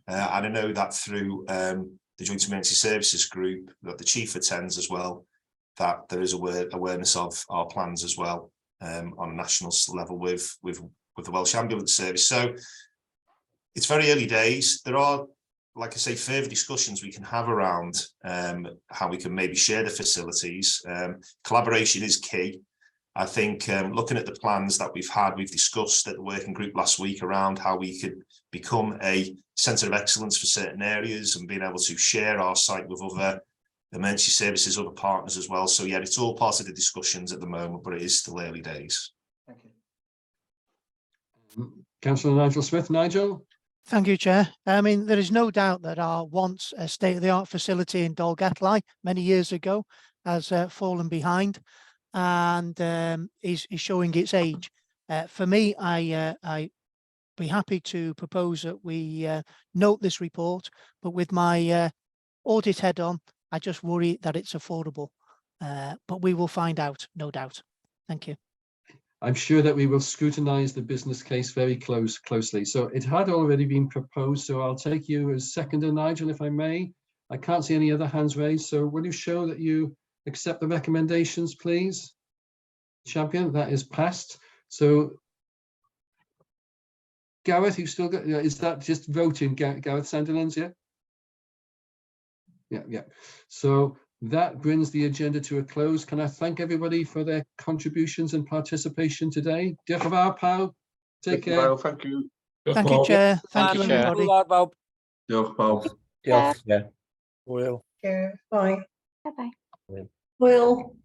And I know that through the Joint Emergency Services group that the Chief attends as well, that there is awareness of our plans as well on a national level with the Welsh Ambulance Service. So it's very early days. There are, like I say, further discussions we can have around how we can maybe share the facilities. Collaboration is key. I think looking at the plans that we've discussed at the working group last week around how we could become a centre of excellence for certain areas and being able to share our site with other emergency services, other partners as well. So yeah, it's all part of the discussions at the moment, but it is still early days. Thank you. Councillor Nigel Smith. Nigel? Thank you, Chair. I mean, there is no doubt that our once state-of-the-art facility in Dolgellau many years ago has fallen behind and is showing its age. For me, I'd be happy to propose that we note this report, but with my audit head on, I just worry that it's affordable. But we will find out, no doubt. Thank you. I'm sure that we will scrutinise the business case very closely. So it had already been proposed, so I'll take you as seconder, Nigel, if I may. I can't see any other hands raised, so will you show that you accept the recommendations, please? Champion, that is passed. So Gareth, you still got, is that just voting, Gareth Sandilands, yeah? Yeah. So that brings the agenda to a close. Can I thank everybody for their contributions and participation today? Diolch yn fawr pawb. Take care. Thank you. Thank you, Chair. Thank you, everybody. Diolch pawb. Diolch. Yeah. Will. Bye. Bye-bye. Will.